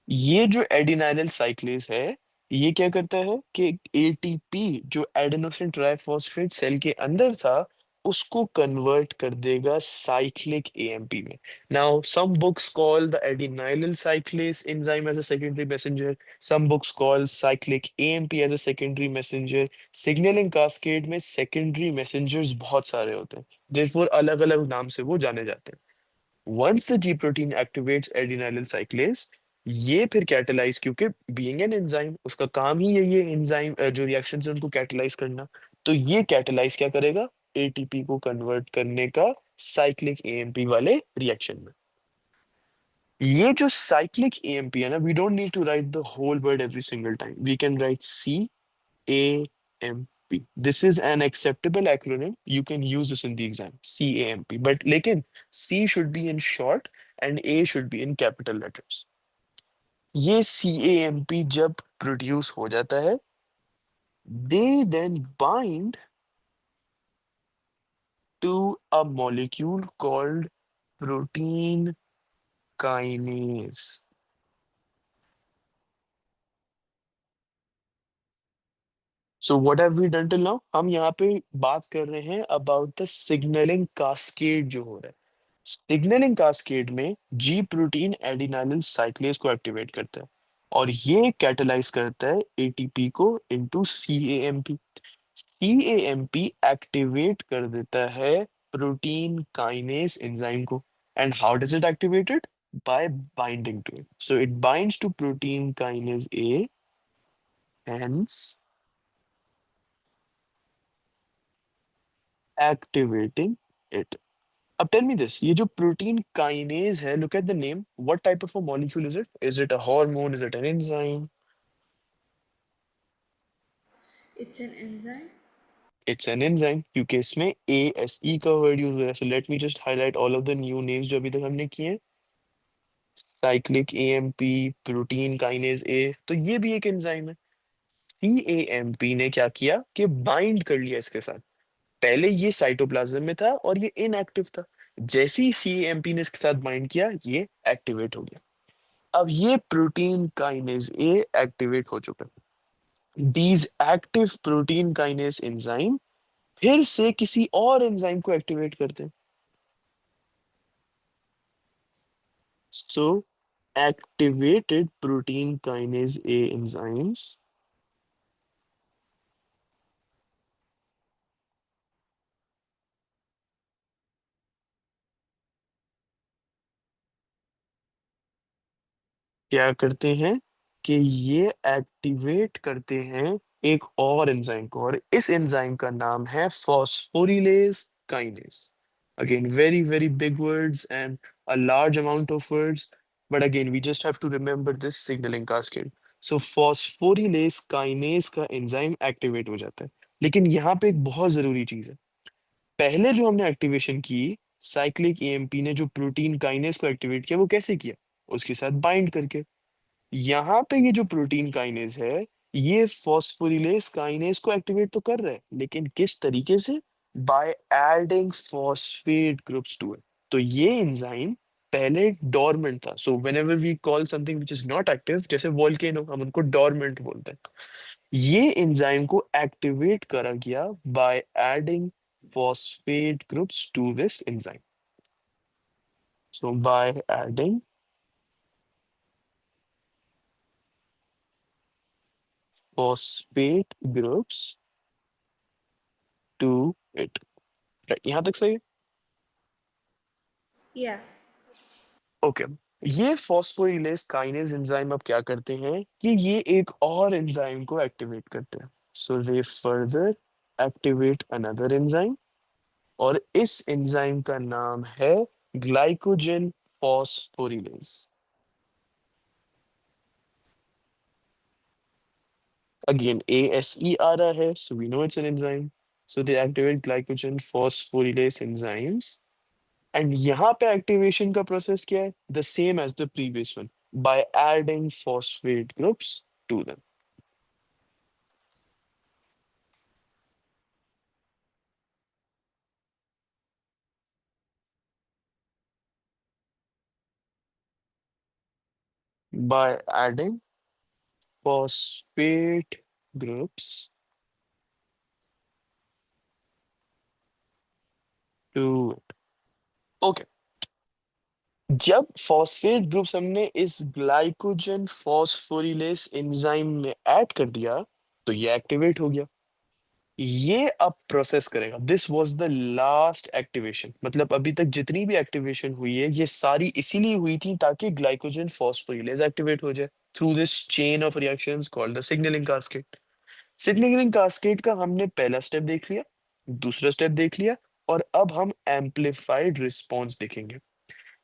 ये जो एडिनाइल साइक्लेज है, ये क्या करता है कि एटीपी जो एडेनोसिन ट्राइफॉस्फेट सेल के अंदर था, उसको कन्वर्ट कर देगा साइक्लिक एएमपी में. Now some books call the adenylyl cyclase enzyme as a secondary messenger, some books call cyclic AMP as a secondary messenger. Signaling cascade में सेकेंडरी मैसेंजर्स बहुत सारे होते हैं, therefore अलग अलग नाम से वो जाने जाते हैं. Once the G protein activates adenylyl cyclase, ये फिर कैटेलाइज, क्योंकि बीइंग एन एंजाइम उसका काम ही यही है, एंजाइम जो रिएक्शन है उनको कैटेलाइज करना. तो ये कैटेलाइज क्या करेगा, एटीपी को कन्वर्ट करने का साइक्लिक एएमपी वाले रिएक्शन में. ये जो साइक्लिक एएमपी है ना, we don't need to write the whole word every single time, we can write CAMP. This is an acceptable acronym. You can use this in the exam. CAMP. But लेकिन C should be in short and A should be in capital letters. ये CAMP जब produce हो जाता है, they then bind to a molecule called protein kinase. So what have we done till now, हम यहाँ पे बात कर रहे हैं अबाउट द सिग्नलिंग कास्केड जो हो रहा है. सिग्नलिंग कास्केड में जी प्रोटीन एडिनाइल साइक्लेज को एक्टिवेट करता है, और ये कैटेलाइज करता है एटीपी को इनटू सीएएमपी. सीएएमपी एक्टिवेट कर देता है प्रोटीन काइनेज एंजाइम को. And how does it activated, by binding to it. So it binds to protein kinase A, hence activating it. अब टेल मी दिस, ये जो प्रोटीन काइनेज है, look at the name, what type of a molecule is it? Is it a hormone, is it an enzyme? It's an enzyme. It's an enzyme, क्योंकि इसमें ASE का word use हो रहा है. So let me just highlight all of the new names जो अभी तक हमने किए हैं. साइक्लिक एएमपी, प्रोटीन काइनेज ए, तो ये भी एक एंजाइम है. CAMP ने क्या किया कि बाइंड कर लिया इसके साथ. पहले ये साइटोप्लाज्म में था और ये इनएक्टिव था. जैसे ही CAMP ने इसके साथ बाइंड किया, ये एक्टिवेट हो गया. अब ये प्रोटीन काइनेज ए एक्टिवेट हो चुका है. These active protein kinase enzyme फिर से किसी और एंजाइम को एक्टिवेट करते हैं. So activated protein kinase A enzymes क्या करते हैं कि ये एक्टिवेट करते हैं एक और एंजाइम को, और इस एंजाइम का नाम है phosphorylase kinase. Again very very big words and a large amount of words, but again we just have to remember this signaling cascade. So phosphorylase kinase का एंजाइम एक्टिवेट हो जाता है. लेकिन यहाँ पे एक बहुत जरूरी चीज है. पहले जो हमने एक्टिवेशन की, साइक्लिक एएमपी ने जो प्रोटीन काइनेज को एक्टिवेट किया, वो कैसे किया, उसके साथ बाइंड करके. यहाँ पे ये जो प्रोटीन काइनेज है, ये फॉस्फोरिलेज काइनेज को एक्टिवेट तो कर रहा है, लेकिन किस तरीके से, by adding phosphate groups to it. तो ये एंजाइम पहले डोरमेंट था. So whenever we call something which is not active, जैसे वोल्केनो, हम उनको डोरमेंट बोलते हैं. ये एंजाइम को एक्टिवेट करा गया by adding phosphate groups to this enzyme. So by adding phosphate groups to it. Right, यहाँ तक सही है. Yeah. ओके. ये फॉस्फोरिलेज काइनेज एंजाइम अब क्या करते हैं कि ये एक और एंजाइम को एक्टिवेट करते हैं. So they further activate another enzyme, और इस एंजाइम का नाम है ग्लाइकोजन फॉस्फोरिलेज. अगेन ASE आ रहा है, so we know it's an enzyme. So they activate glycogen phosphorylase enzymes. And यहाँ पे एक्टिवेशन का प्रोसेस क्या है, the same as the previous one, by adding phosphate groups to them. by adding phosphate groups to it. Okay, जब phosphate groups हमने इस glycogen phosphorylase enzyme में add कर दिया तो ये एक्टिवेट हो गया। ये अब प्रोसेस करेगा। This was the last activation, मतलब अभी तक जितनी भी एक्टिवेशन हुई है ये सारी इसीलिए हुई थी ताकि ग्लाइकोजन फॉस्फोरिलेज एक्टिवेट हो जाए through this chain of reactions called the signalling cascade. Signalling cascade का हमने पहला स्टेप देख लिया, दूसरा स्टेप देख लिया, और अब हम एम्पलीफाइड रिस्पॉन्स देखेंगे।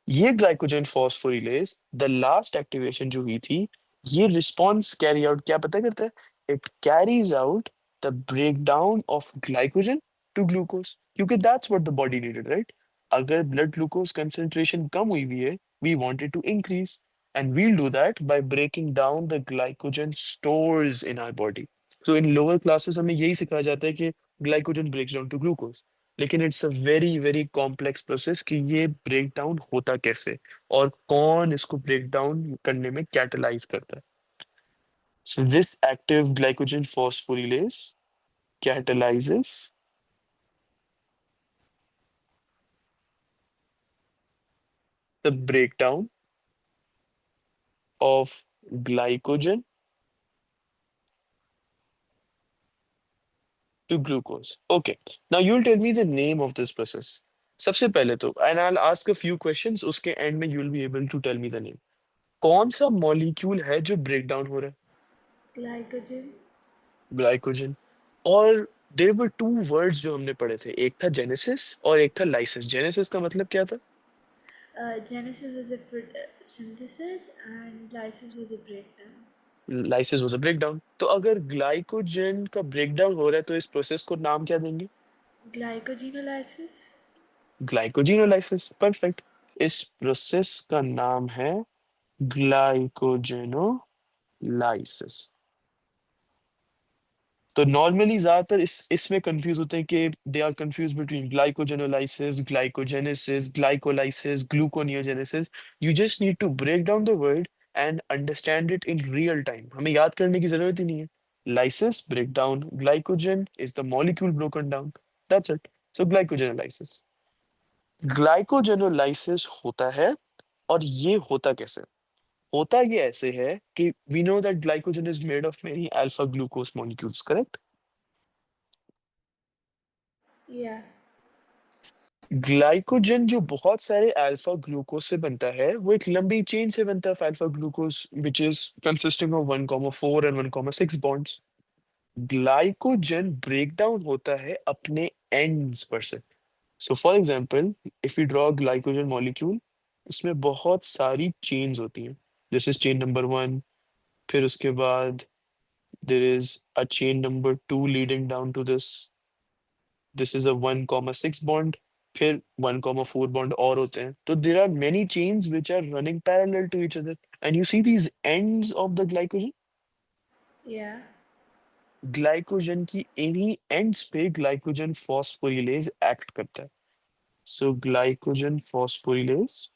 ये ग्लाइकोजन फॉस्फोरिलेज द लास्ट एक्टिवेशन जो हुई थी, ये रिस्पॉन्स कैरी आउट क्या पता करता है? It carries out the break down of glycogen to glucose, क्योंकि that's what the body needed, right? अगर ब्लड ग्लूकोज कंसेंट्रेशन कम हुई हुई है, we want it to increase, and we'll do that by breaking down the glycogen stores in our body. So in lower classes हमें यही सिखाया जाता है कि glycogen breaks down to glucose, लेकिन it's a very very complex process कि ये break down होता कैसे और कौन इसको ब्रेक डाउन करने में कैटलाइज करता है। So this active glycogen phosphorylase catalyzes the breakdown of glycogen to glucose. Okay, now you'll tell me the name of this process. सबसे पहले तो, and I'll ask a few questions, उसके and में you'll be able to tell me the name. कौन सा molecule है जो break down हो रहा है? Glycogen. ग्लाइकोजन। और देयर वर टू वर्ड्स जो हमने पढ़े थे, एक था जेनेसिस और एक था लाइसिस। जेनेसिस का मतलब क्या था? Genesis was a synthesis and lysis was a breakdown. Lysis was a breakdown. तो अगर ग्लाइकोजन का ब्रेकडाउन हो रहा है तो इस प्रोसेस को नाम क्या देंगे? Glycogenolysis? Glycogenolysis, perfect. इस प्रोसेस का नाम है ग्लाइकोजेनोलाइसिस। तो नॉर्मली ज्यादातर इसमें कंफ्यूज होते हैं कि they are confuse between glycogenolysis, glycogenesis, glycolysis, gluconeogenesis. You just need to break down the word and understand it in real time. हमें याद करने की जरूरत ही नहीं है। Lysis break down, glycogen is the molecule broken down, that's it. So glycogenolysis. Glycogenolysis होता है, और ये होता कैसे? होता ये ऐसे है कि we know that glycogen is made of many alpha glucose molecules, correct? Yeah. Glycogen जो बहुत सारे अल्फा ग्लूकोज से बनता है, वो एक लंबी चेन से बनता है alpha glucose which is consisting of 1,4 and 1,6 bonds. Glycogen break down होता है अपने एंड्स पर से। So for example, if you draw glycogen molecule, उसमें बहुत सारी चेन्स होती हैं। दिस इज चेन नंबर 1, फिर उसके बाद there is a chain number 2 leading down to this. This is a 1,6 bond, फिर 1,4 बॉन्ड और होते हैं। तो there are many chains which are running parallel to each other, and you see these ends of the glycogen. Yeah. Glycogen की इन्हीं ends पे glycogen phosphorylase act करता है। So glycogen phosphorylase,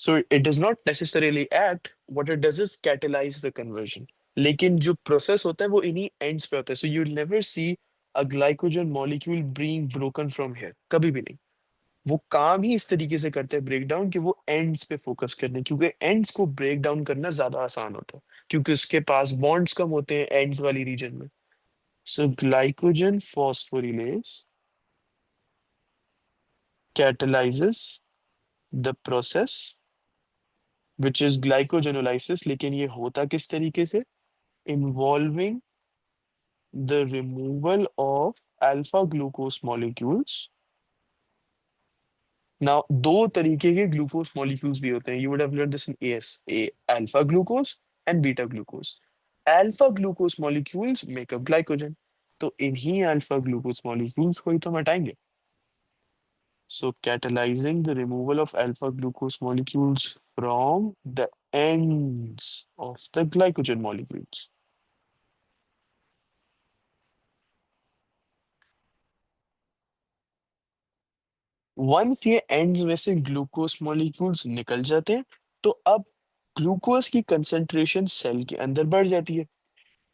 so it does not necessarily act, what it does is catalyze the conversion। लेकिन जो process होता है वो इन्हीं एंड्स पे होता है। So you never see a glycogen molecule being broken from here, कभी भी नहीं। वो काम ही इस तरीके से करते हैं ब्रेक डाउन कि वो एंड्स पे फोकस करने, क्योंकि एंड्स को ब्रेक डाउन करना ज्यादा आसान होता है, क्योंकि उसके पास बॉन्ड्स कम होते हैं एंड्स वाली रीजन में। सो glycogen phosphorylase catalyzes the process which is glycogenolysis, लेकिन ये होता किस तरीके से? Involving the removal of alpha glucose molecules। Now दो तरीके के ग्लूकोज मॉलिक्यूल्स भी होते हैं, you would have learned this in AS, A alpha glucose and beta glucose। alpha glucose molecules make up glycogen, तो इन्हीं alpha glucose molecules को ही तो हम हटाएंगे। So catalyzing the removal of alpha glucose molecules from the ends of the glycogen molecules। Once ये एंड्स में से ग्लूकोज मॉलिक्यूल्स निकल जाते हैं, तो अब ग्लूकोज की कंसंट्रेशन सेल के अंदर बढ़ जाती है।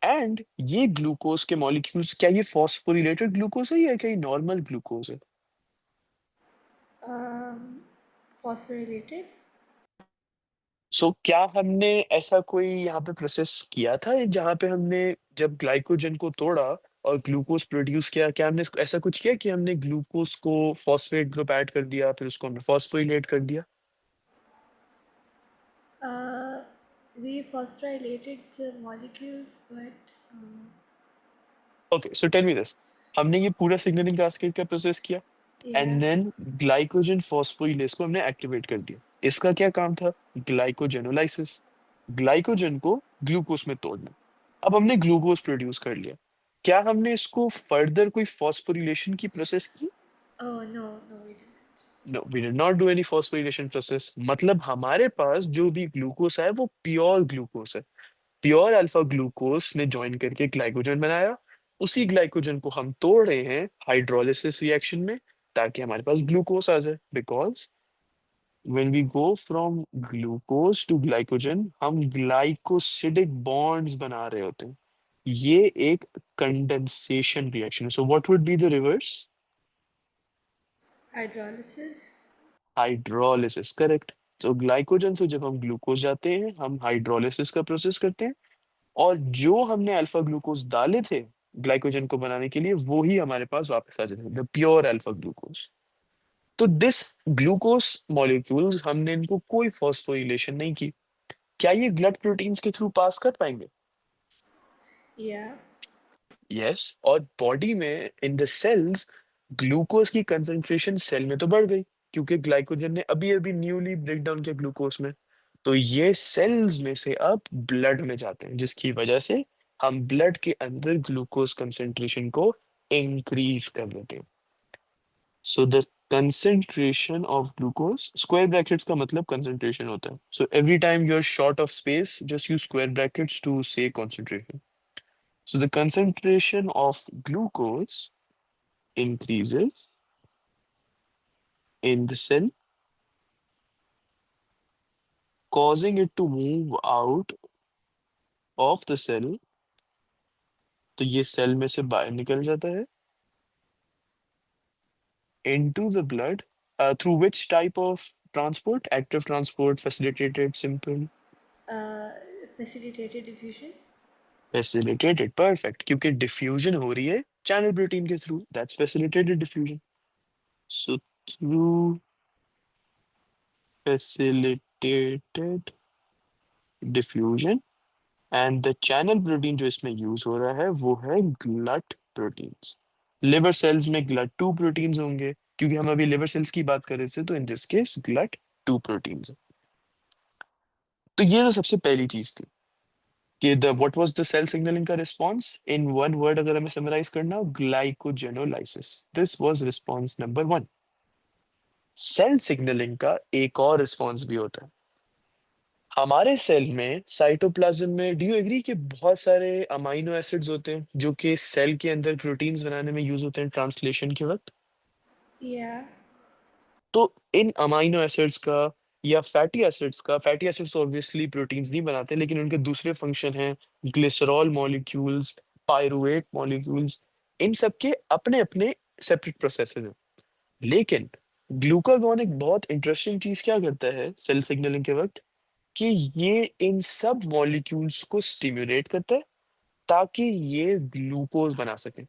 एंड ये ग्लूकोज के मॉलिक्यूल्स, क्या ये फॉस्फोरिलेटेड ग्लूकोज है या क्या ये नॉर्मल ग्लूकोज है? फॉस्फोरिलेटेड। क्या हमने ऐसा कोई यहाँ पे प्रोसेस किया था जहाँ पे हमने जब ग्लाइकोजन को तोड़ा और ग्लूकोज प्रोड्यूस किया, क्या हमने ऐसा कुछ किया कि हमने ग्लूकोज को फॉस्फेट ग्रुप ऐड कर दिया, फिर उसको हमने फॉस्फोरिलेट कर दिया? We phosphorylated the molecules, but okay, so tell me this, हमने ये पूरा सिग्नलिंग कास्केड का प्रोसेस किया, yeah. And then glycogen phosphorylase को हमने एक्टिवेट कर दिया। इसका क्या काम था? ग्लाइकोजेनोलाइसिस, ग्लाइकोजन को ग्लूकोज में तोड़ना। अब हमने ग्लूकोज प्रोड्यूस कर लिया, क्या हमने इसको फर्दर कोई फॉस्फोरिलेशन की प्रोसेस की? Oh no, no, we didn't. No, we did not do any phosphorylation process. मतलब हमारे पास जो भी ग्लूकोज है वो प्योर ग्लूकोज है, प्योर अल्फा ग्लूकोज ने ज्वाइन करके ग्लाइकोजन बनाया। उसी ग्लाइकोजन को हम तोड़ रहे हैं हाइड्रोलिसिस रिएक्शन में, ताकि हमारे पास ग्लूकोज आ जाए। Because when we go from glucose to glycogen, हम ग्लाइकोसिडिक बॉन्ड्स बना रहे होते हैं। ये एक कंडेंसेशन रिएक्शन है। So what would be the reverse? Hydrolysis. Hydrolysis, correct. तो ग्लाइकोजन से जब हम ग्लूकोज जाते हैं, हम हाइड्रोलिसिस का प्रोसेस करते हैं, और जो हमने अल्फा ग्लूकोज डाले थे ग्लाइकोजन को बनाने के लिए, वो ही हमारे पास वापस आ जाते हैं, द प्योर अल्फा ग्लूकोज। तो दिस ग्लूकोज मॉलिक्यूल्स, हमने इनको कोई फॉस्फोरिलेशन नहीं की। क्या ये ब्लड प्रोटीन्स के थ्रू पास कर पाएंगे? Yeah. यस। और बॉडी में इन द सेल्स, ग्लूकोज की कंसंट्रेशन सेल में तो बढ़ गई, क्योंकि ग्लाइकोजन ने अभी अभी न्यूली ब्रेक डाउन किया ग्लूकोज में। तो ये सेल्स में से अब ब्लड में जाते हैं, जिसकी वजह से हम ब्लड के अंदर ग्लूकोज कंसंट्रेशन को इंक्रीज कर देते हैं। So the concentration of glucose, square brackets का मतलब कंसंट्रेशन होता है। So every time you are short of space, just use square brackets to say concentration. So the concentration of glucose increases in the cell, causing it to move out of the cell। तो ये cell में से बाहर निकल जाता है into the blood, through which type of transport? Active transport, facilitated, simple? Uh, Facilitated diffusion. Facilitated, perfect, क्योंकि diffusion हो रही है channel protein के through, that's facilitated diffusion। So through facilitated diffusion, and the channel protein जो इसमें use हो रहा है वो है ग्लट प्रोटीन्स। लिवर सेल्स में ग्लट टू प्रोटीन्स होंगे, क्योंकि हम अभी लिवर सेल्स की बात कर रहे थे, तो in this case GLUT two proteins. तो ये तो सबसे पहली चीज थी कि the what was the cell signalling का रिस्पॉन्स इन वन वर्ड, अगर हमें समराइज करना हो, glycogenolysis. This was response number one. Cell signalling का एक और रिस्पॉन्स भी होता है हमारे सेल में, साइटोप्लाज्म में। डू यू एग्री कि बहुत सारे अमाइनो एसिड्स होते हैं जो कि सेल के अंदर प्रोटीन्स बनाने में यूज होते हैं ट्रांसलेशन के वक्त? Yeah. तो इन अमाइनो एसिड्स का या फैटी एसिड्स का, फैटी एसिड्स ऑब्वियसली प्रोटीन्स नहीं बनाते, लेकिन उनके दूसरे फंक्शन हैं, ग्लिसरॉल मॉलिक्यूल्स, पायरुवेट मॉलिक्यूल्स, इन सब के अपने अपने सेपरेट प्रोसेसेस हैं। लेकिन ग्लूकागॉन एक बहुत इंटरेस्टिंग चीज क्या करता है सेल सिग्नलिंग के वक्त, कि ये इन सब मॉलिक्यूल्स को स्टिम्युलेट करता है ताकि ये ग्लूकोज बना सके।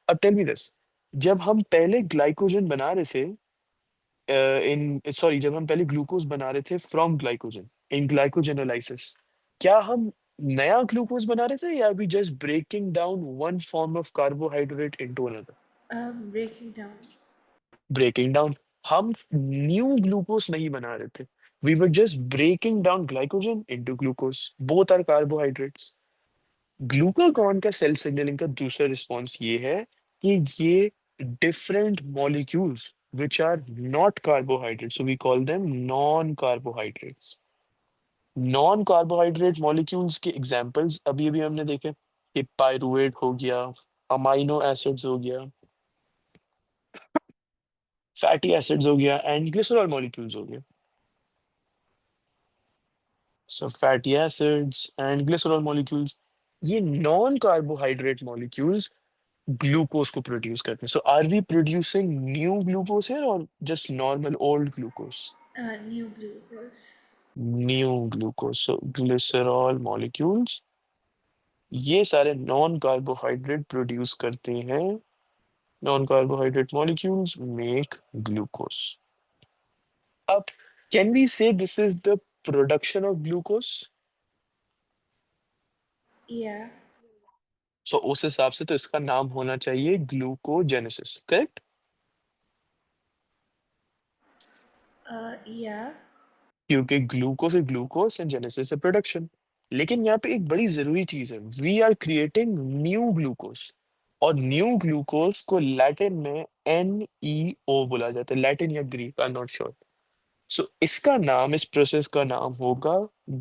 अब टेल मी दिस, जब हम पहले ग्लाइकोजन बना रहे थे, इन सॉरी जब हम पहले ग्लूकोज बना रहे थे फ्रॉम ग्लाइकोजन इन ग्लाइकोजेनोलाइसिस, क्या हम नया ग्लूकोज बना रहे थे, या we just breaking down one form of carbohydrate into another? Breaking down. Breaking down. हम न्यू ग्लूकोज नहीं बना रहे थे, we were just breaking down glycogen into glucose, both are carbohydrates. Glucagon का सेल सिग्नलिंग का दूसरा रिस्पॉन्स ये है कि ये different molecules which are not carbohydrate, so we call them non carbohydrates. Non carbohydrate molecules के एग्जांपल्स अभी अभी हमने देखे, कि पायरुवेट हो गया, अमाइनो एसिड्स हो गया, फैटी एसिड्स हो गया एंड ग्लिसरॉल मॉलिक्यूल्स हो गए. So fatty acids and glycerol molecules, ये नॉन कार्बोहाइड्रेट मॉलिक्यूल्स ग्लूकोज को प्रोड्यूस करते हैं. So are we producing new glucose here और just normal old glucose? New glucose. New glucose. So glycerol molecules ये सारे non carbohydrate produce करते हैं. Non carbohydrate molecules make glucose. अब can we say this is the production of glucose? Yeah. So उस हिसाब से तो इसका नाम होना चाहिए ग्लूकोजेनेसिस, करेक्ट? Yeah. क्योंकि ग्लूकोज है ग्लूकोज एंड जेनेसिस है प्रोडक्शन. लेकिन यहाँ पे एक बड़ी जरूरी चीज है, we are creating new glucose. और न्यू ग्लूकोज को लैटिन में NEO बोला जाता है, लैटिन या Greek, I am not sure. So इसका नाम, इस प्रोसेस का नाम होगा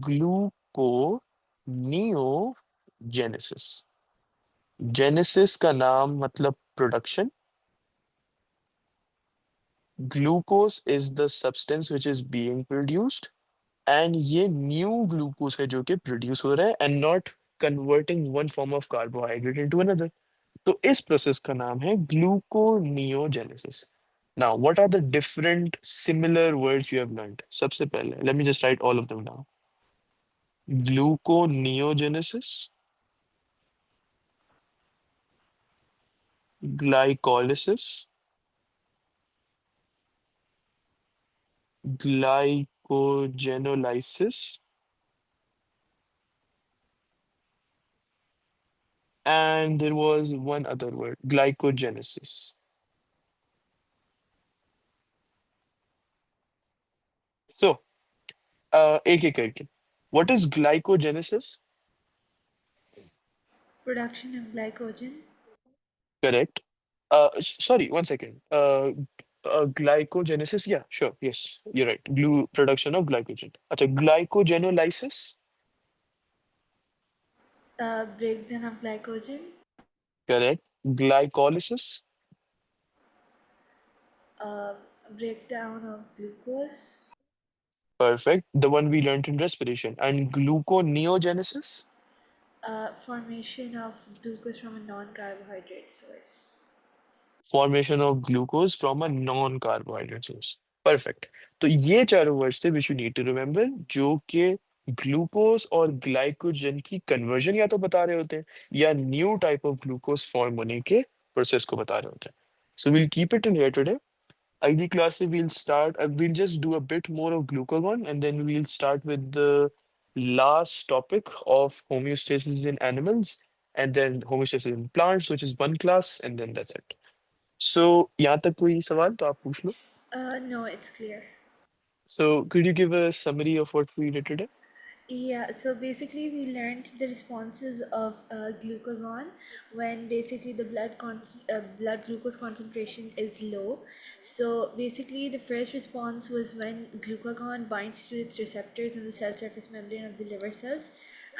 ग्लूकोनियोजेनेसिस. जेनेसिस का नाम मतलब production. Glucose is the substance which is being produced and ये न्यू ग्लूकोज है जो कि प्रोड्यूस हो रहा है and not converting one form of carbohydrate into another. तो इस प्रोसेस का नाम है gluconeogenesis. Now what are the different similar words you have learned? सबसे पहले let me just write all of them down. Gluconeogenesis, glycolysis, glycogenolysis, and there was one other word, glycogenesis. So, एक एक करके. What is glycogenesis? Production of glycogen. Correct. Sorry, one second. Glycogenesis, yeah, sure, yes, you're right. Production of glycogen. अच्छा, glycogenolysis? Breakdown of glycogen. Correct. Glycolysis? Uh, Breakdown of glucose. Perfect. The one we learned in respiration. And gluconeogenesis? Formation of glucose from a non-carbohydrate source. Formation of glucose from a non-carbohydrate source. Perfect. तो ये चारों words थे which you need to remember, जो कि glucose और glycogen की conversion या तो बता रहे होते हैं या new type of glucose form होने के प्रोसेस को बता रहे होते हैं. So we'll keep it in here today. अगली क्लास से we'll start, we'll just do a bit more of glucagon and then we'll start with the last topic of homeostasis in animals and then homeostasis in plants, which is one class, and then that's it. So, यहाँ तक कोई सवाल तो आप पूछ लो. No, it's clear. So, could you give a summary of what we did today? Yeah, so basically we learned the responses of glucagon when basically the blood glucose concentration is low. So basically the first response was when glucagon binds to its receptors in the cell surface membrane of the liver cells,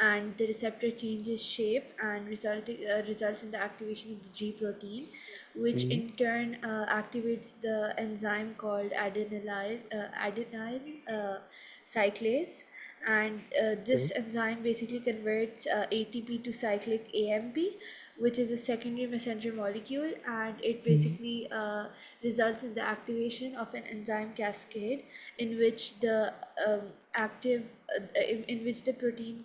and the receptor changes shape and results in the activation of the G protein, which Mhm. in turn activates the enzyme called adenine cyclase, and this Okay. enzyme basically converts ATP to cyclic AMP, which is a secondary messenger molecule, and it Mhm. basically results in the activation of an enzyme cascade in which the active in which the protein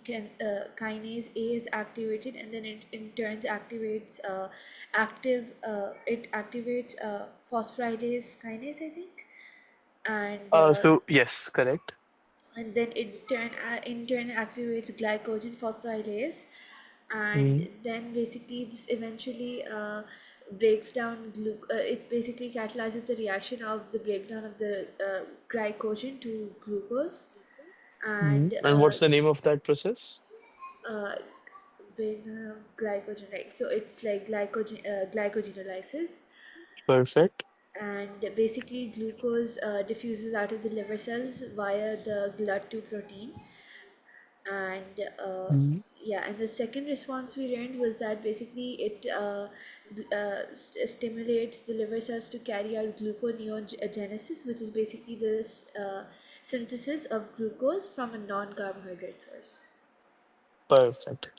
kinase A is activated, and then it in turns activates it activates phosphorylase kinase, I think, and So yes, correct. then in turn activates glycogen phosphorylase, and Mhm. then basically this eventually breaks down it basically catalyzes the reaction of the breakdown of the glycogen to glucose, and And what's the name of that process? uh, breakdown of glycogen, right? So it's like glycogenolysis, Perfect. and basically glucose diffuses out of the liver cells via the GLUT2 protein, and Mhm. yeah, and the second response we learned was that basically it stimulates the liver cells to carry out gluconeogenesis, which is basically this synthesis of glucose from a non-carbohydrate source. Perfect.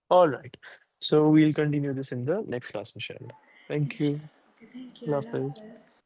All right. So we'll continue this in the next class, Michelle. Thank Inshallah. you. Okay, thank you. Love Allah it. Hafiz.